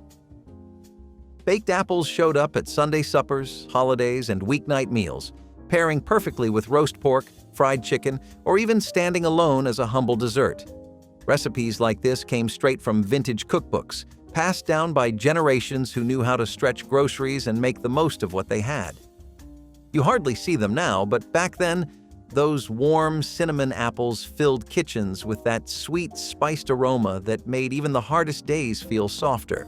Baked apples showed up at Sunday suppers, holidays, and weeknight meals, pairing perfectly with roast pork, fried chicken, or even standing alone as a humble dessert. Recipes like this came straight from vintage cookbooks, passed down by generations who knew how to stretch groceries and make the most of what they had. You hardly see them now, but back then, those warm cinnamon apples filled kitchens with that sweet, spiced aroma that made even the hardest days feel softer.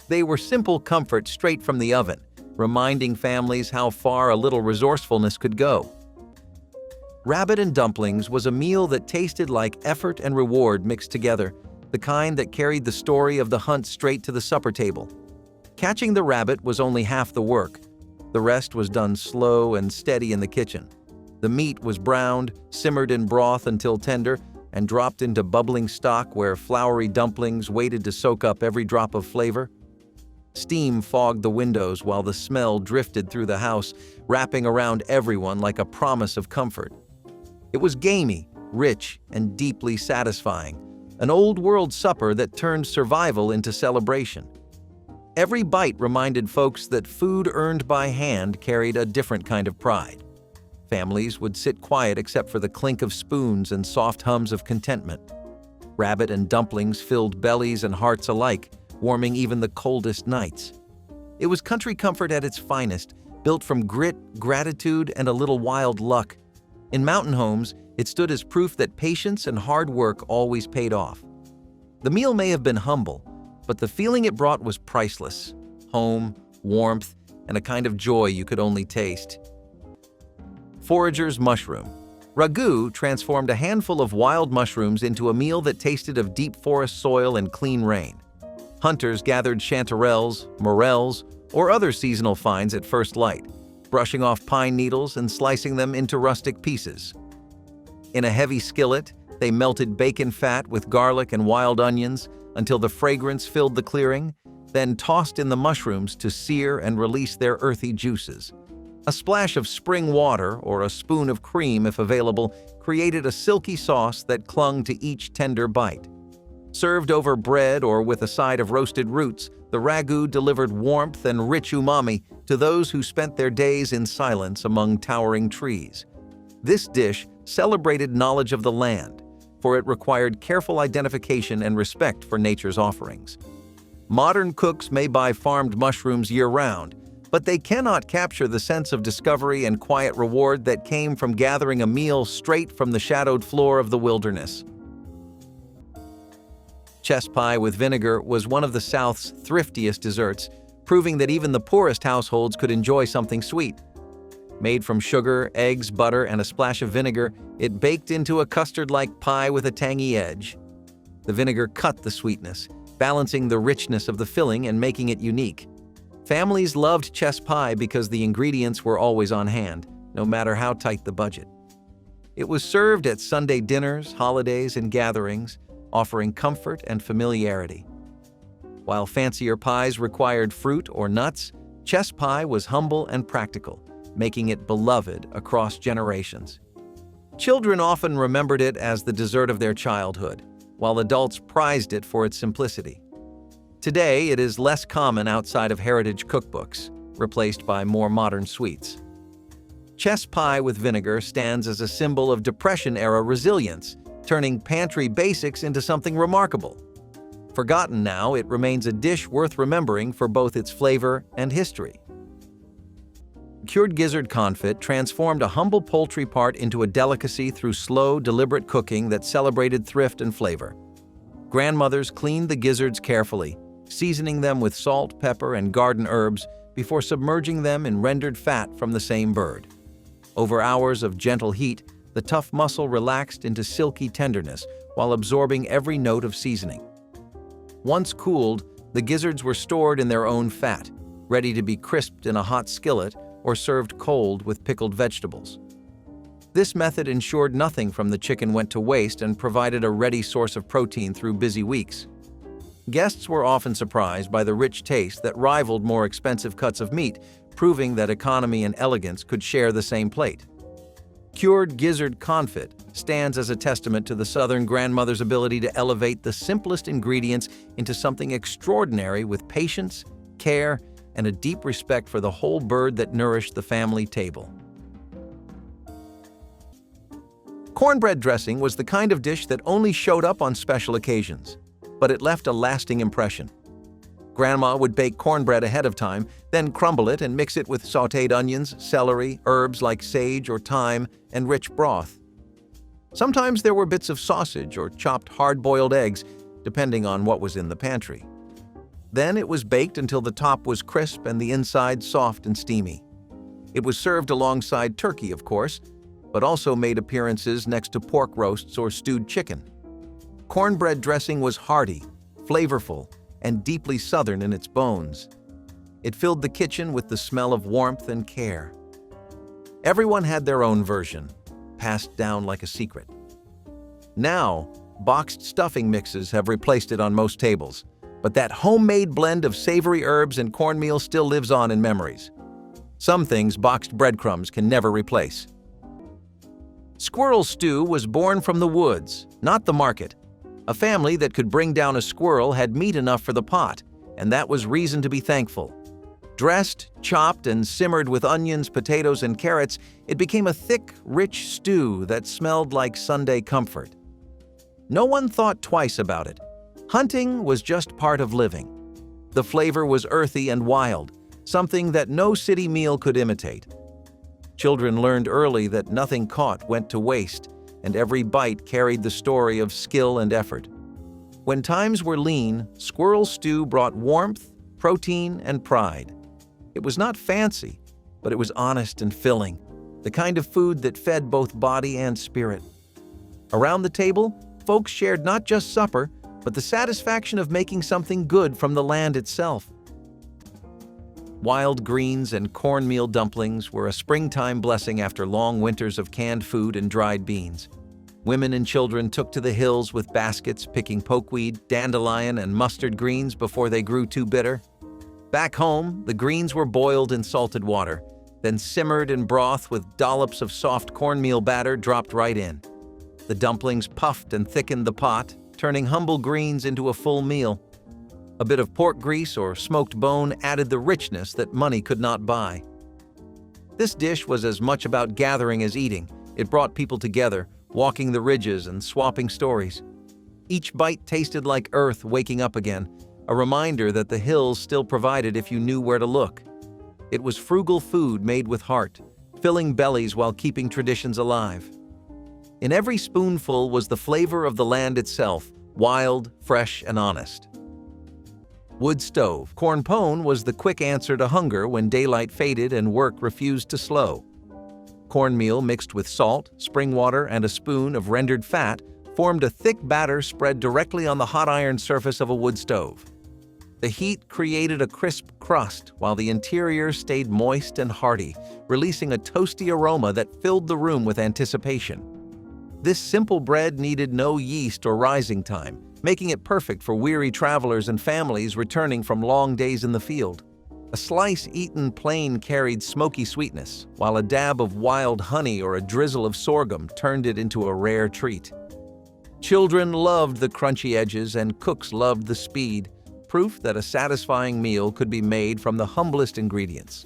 They were simple comfort straight from the oven, reminding families how far a little resourcefulness could go. Rabbit and dumplings was a meal that tasted like effort and reward mixed together, the kind that carried the story of the hunt straight to the supper table. Catching the rabbit was only half the work. The rest was done slow and steady in the kitchen. The meat was browned, simmered in broth until tender, and dropped into bubbling stock where floury dumplings waited to soak up every drop of flavor. Steam fogged the windows while the smell drifted through the house, wrapping around everyone like a promise of comfort. It was gamey, rich, and deeply satisfying, an old-world supper that turned survival into celebration. Every bite reminded folks that food earned by hand carried a different kind of pride. Families would sit quiet except for the clink of spoons and soft hums of contentment. Rabbit and dumplings filled bellies and hearts alike, warming even the coldest nights. It was country comfort at its finest, built from grit, gratitude, and a little wild luck. In mountain homes, it stood as proof that patience and hard work always paid off. The meal may have been humble, but the feeling it brought was priceless. Home, warmth, and a kind of joy you could only taste. Forager's mushroom. Ragu transformed a handful of wild mushrooms into a meal that tasted of deep forest soil and clean rain. Hunters gathered chanterelles, morels, or other seasonal finds at first light, brushing off pine needles and slicing them into rustic pieces. In a heavy skillet, they melted bacon fat with garlic and wild onions until the fragrance filled the clearing, then tossed in the mushrooms to sear and release their earthy juices. A splash of spring water or a spoon of cream, if available, created a silky sauce that clung to each tender bite. Served over bread or with a side of roasted roots, the ragu delivered warmth and rich umami to those who spent their days in silence among towering trees. This dish celebrated knowledge of the land, for it required careful identification and respect for nature's offerings. Modern cooks may buy farmed mushrooms year-round, but they cannot capture the sense of discovery and quiet reward that came from gathering a meal straight from the shadowed floor of the wilderness. Chess pie with vinegar was one of the South's thriftiest desserts, proving that even the poorest households could enjoy something sweet. Made from sugar, eggs, butter, and a splash of vinegar, it baked into a custard-like pie with a tangy edge. The vinegar cut the sweetness, balancing the richness of the filling and making it unique. Families loved chess pie because the ingredients were always on hand, no matter how tight the budget. It was served at Sunday dinners, holidays, and gatherings, offering comfort and familiarity. While fancier pies required fruit or nuts, chess pie was humble and practical, making it beloved across generations. Children often remembered it as the dessert of their childhood, while adults prized it for its simplicity. Today, it is less common outside of heritage cookbooks, replaced by more modern sweets. Chess pie with vinegar stands as a symbol of Depression-era resilience, turning pantry basics into something remarkable. Forgotten now, it remains a dish worth remembering for both its flavor and history. Cured gizzard confit transformed a humble poultry part into a delicacy through slow, deliberate cooking that celebrated thrift and flavor. Grandmothers cleaned the gizzards carefully, seasoning them with salt, pepper, and garden herbs before submerging them in rendered fat from the same bird. Over hours of gentle heat, the tough muscle relaxed into silky tenderness while absorbing every note of seasoning. Once cooled, the gizzards were stored in their own fat, ready to be crisped in a hot skillet or served cold with pickled vegetables. This method ensured nothing from the chicken went to waste and provided a ready source of protein through busy weeks. Guests were often surprised by the rich taste that rivaled more expensive cuts of meat, proving that economy and elegance could share the same plate. Cured gizzard confit stands as a testament to the Southern grandmother's ability to elevate the simplest ingredients into something extraordinary with patience, care, and a deep respect for the whole bird that nourished the family table. Cornbread dressing was the kind of dish that only showed up on special occasions, but it left a lasting impression. Grandma would bake cornbread ahead of time, then crumble it and mix it with sautéed onions, celery, herbs like sage or thyme, and rich broth. Sometimes there were bits of sausage or chopped hard-boiled eggs, depending on what was in the pantry. Then it was baked until the top was crisp and the inside soft and steamy. It was served alongside turkey, of course, but also made appearances next to pork roasts or stewed chicken. Cornbread dressing was hearty, flavorful, and deeply Southern in its bones. It filled the kitchen with the smell of warmth and care. Everyone had their own version, passed down like a secret. Now, boxed stuffing mixes have replaced it on most tables, but that homemade blend of savory herbs and cornmeal still lives on in memories. Some things boxed breadcrumbs can never replace. Squirrel stew was born from the woods, not the market. A family that could bring down a squirrel had meat enough for the pot, and that was reason to be thankful. Dressed, chopped, and simmered with onions, potatoes, and carrots, it became a thick, rich stew that smelled like Sunday comfort. No one thought twice about it. Hunting was just part of living. The flavor was earthy and wild, something that no city meal could imitate. Children learned early that nothing caught went to waste, and every bite carried the story of skill and effort. When times were lean, squirrel stew brought warmth, protein, and pride. It was not fancy, but it was honest and filling, the kind of food that fed both body and spirit. Around the table, folks shared not just supper, but the satisfaction of making something good from the land itself. Wild greens and cornmeal dumplings were a springtime blessing after long winters of canned food and dried beans. Women and children took to the hills with baskets picking pokeweed, dandelion, and mustard greens before they grew too bitter. Back home, the greens were boiled in salted water, then simmered in broth with dollops of soft cornmeal batter dropped right in. The dumplings puffed and thickened the pot, turning humble greens into a full meal. A bit of pork grease or smoked bone added the richness that money could not buy. This dish was as much about gathering as eating. It brought people together, walking the ridges and swapping stories. Each bite tasted like earth waking up again, a reminder that the hills still provided if you knew where to look. It was frugal food made with heart, filling bellies while keeping traditions alive. In every spoonful was the flavor of the land itself, wild, fresh, and honest. Wood stove. Corn pone was the quick answer to hunger when daylight faded and work refused to slow. Cornmeal mixed with salt, spring water, and a spoon of rendered fat formed a thick batter spread directly on the hot iron surface of a wood stove. The heat created a crisp crust while the interior stayed moist and hearty, releasing a toasty aroma that filled the room with anticipation. This simple bread needed no yeast or rising time, making it perfect for weary travelers and families returning from long days in the field. A slice eaten plain carried smoky sweetness, while a dab of wild honey or a drizzle of sorghum turned it into a rare treat. Children loved the crunchy edges and cooks loved the speed, proof that a satisfying meal could be made from the humblest ingredients.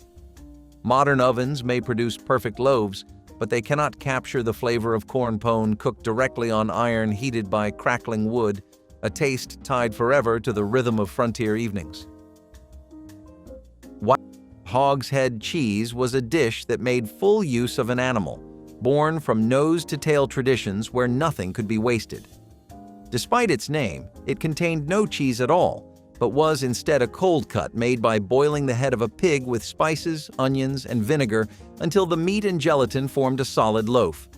Modern ovens may produce perfect loaves, but they cannot capture the flavor of corn pone cooked directly on iron heated by crackling wood, a taste tied forever to the rhythm of frontier evenings. Hogshead cheese was a dish that made full use of an animal, born from nose-to-tail traditions where nothing could be wasted. Despite its name, it contained no cheese at all, but was instead a cold cut made by boiling the head of a pig with spices, onions, and vinegar until the meat and gelatin formed a solid loaf.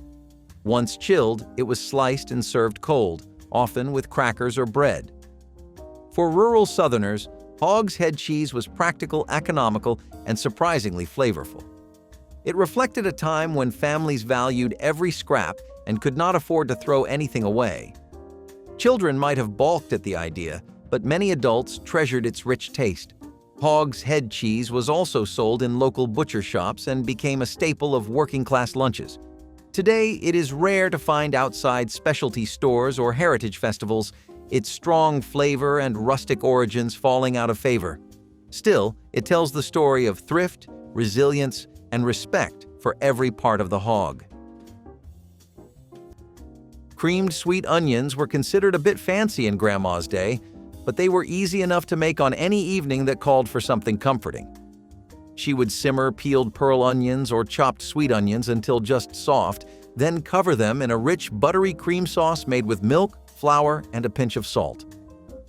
Once chilled, it was sliced and served cold, often with crackers or bread. For rural Southerners, hogshead cheese was practical, economical, and surprisingly flavorful. It reflected a time when families valued every scrap and could not afford to throw anything away. Children might have balked at the idea, but many adults treasured its rich taste. Hogshead cheese was also sold in local butcher shops and became a staple of working-class lunches. Today, it is rare to find outside specialty stores or heritage festivals, its strong flavor and rustic origins falling out of favor. Still, it tells the story of thrift, resilience, and respect for every part of the hog. Creamed sweet onions were considered a bit fancy in Grandma's day, but they were easy enough to make on any evening that called for something comforting. She would simmer peeled pearl onions or chopped sweet onions until just soft, then cover them in a rich buttery cream sauce made with milk, flour, and a pinch of salt.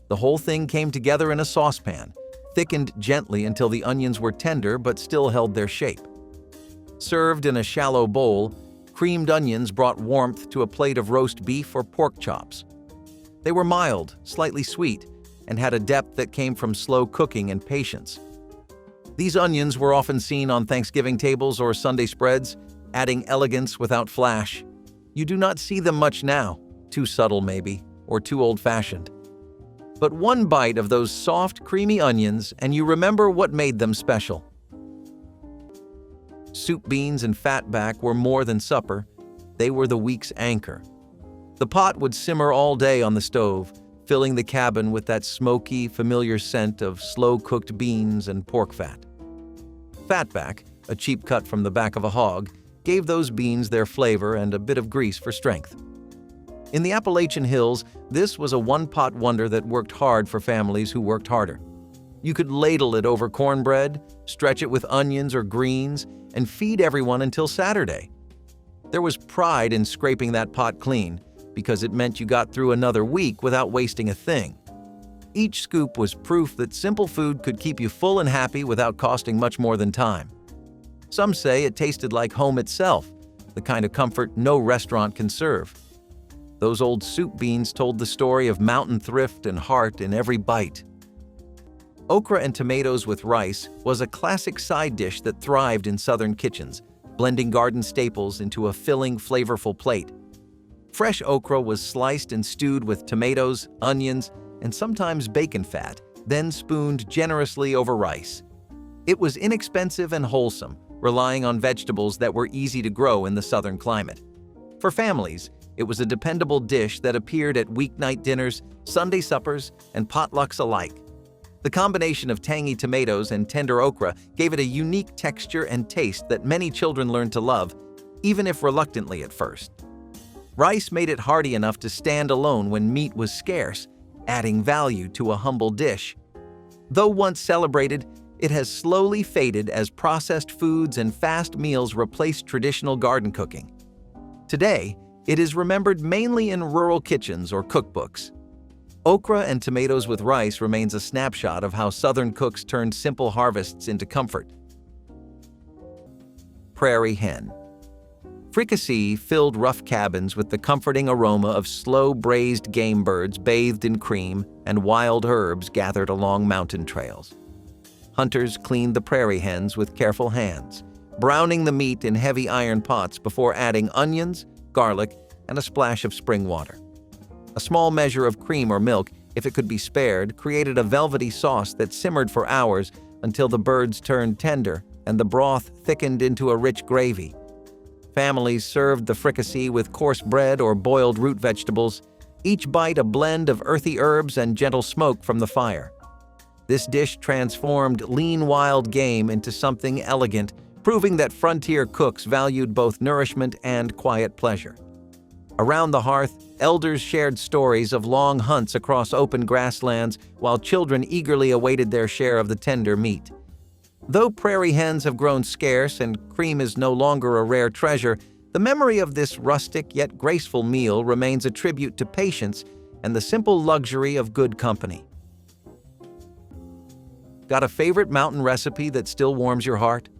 The whole thing came together in a saucepan, thickened gently until the onions were tender but still held their shape. Served in a shallow bowl, creamed onions brought warmth to a plate of roast beef or pork chops. They were mild, slightly sweet, and had a depth that came from slow cooking and patience. These onions were often seen on Thanksgiving tables or Sunday spreads, adding elegance without flash. You do not see them much now, too subtle maybe, or too old-fashioned. But one bite of those soft, creamy onions and you remember what made them special. Soup beans and fatback were more than supper, they were the week's anchor. The pot would simmer all day on the stove, filling the cabin with that smoky, familiar scent of slow-cooked beans and pork fat. Fatback, a cheap cut from the back of a hog, gave those beans their flavor and a bit of grease for strength. In the Appalachian hills, this was a one-pot wonder that worked hard for families who worked harder. You could ladle it over cornbread, stretch it with onions or greens, and feed everyone until Saturday. There was pride in scraping that pot clean, because it meant you got through another week without wasting a thing. Each scoop was proof that simple food could keep you full and happy without costing much more than time. Some say it tasted like home itself, the kind of comfort no restaurant can serve. Those old soup beans told the story of mountain thrift and heart in every bite. Okra and tomatoes with rice was a classic side dish that thrived in southern kitchens, blending garden staples into a filling, flavorful plate. Fresh okra was sliced and stewed with tomatoes, onions, and sometimes bacon fat, then spooned generously over rice. It was inexpensive and wholesome, relying on vegetables that were easy to grow in the southern climate. For families, it was a dependable dish that appeared at weeknight dinners, Sunday suppers, and potlucks alike. The combination of tangy tomatoes and tender okra gave it a unique texture and taste that many children learned to love, even if reluctantly at first. Rice made it hearty enough to stand alone when meat was scarce, adding value to a humble dish. Though once celebrated, it has slowly faded as processed foods and fast meals replaced traditional garden cooking. Today, it is remembered mainly in rural kitchens or cookbooks. Okra and tomatoes with rice remains a snapshot of how Southern cooks turned simple harvests into comfort. Prairie hen. Fricassee filled rough cabins with the comforting aroma of slow-braised game birds bathed in cream and wild herbs gathered along mountain trails. Hunters cleaned the prairie hens with careful hands, browning the meat in heavy iron pots before adding onions, garlic, and a splash of spring water. A small measure of cream or milk, if it could be spared, created a velvety sauce that simmered for hours until the birds turned tender and the broth thickened into a rich gravy. Families served the fricassee with coarse bread or boiled root vegetables, each bite a blend of earthy herbs and gentle smoke from the fire. This dish transformed lean wild game into something elegant, proving that frontier cooks valued both nourishment and quiet pleasure. Around the hearth, elders shared stories of long hunts across open grasslands while children eagerly awaited their share of the tender meat. Though prairie hens have grown scarce and cream is no longer a rare treasure, the memory of this rustic yet graceful meal remains a tribute to patience and the simple luxury of good company. Got a favorite mountain recipe that still warms your heart?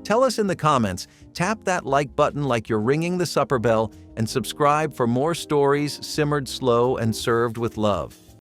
Tell us in the comments, tap that like button like you're ringing the supper bell, and subscribe for more stories simmered slow and served with love.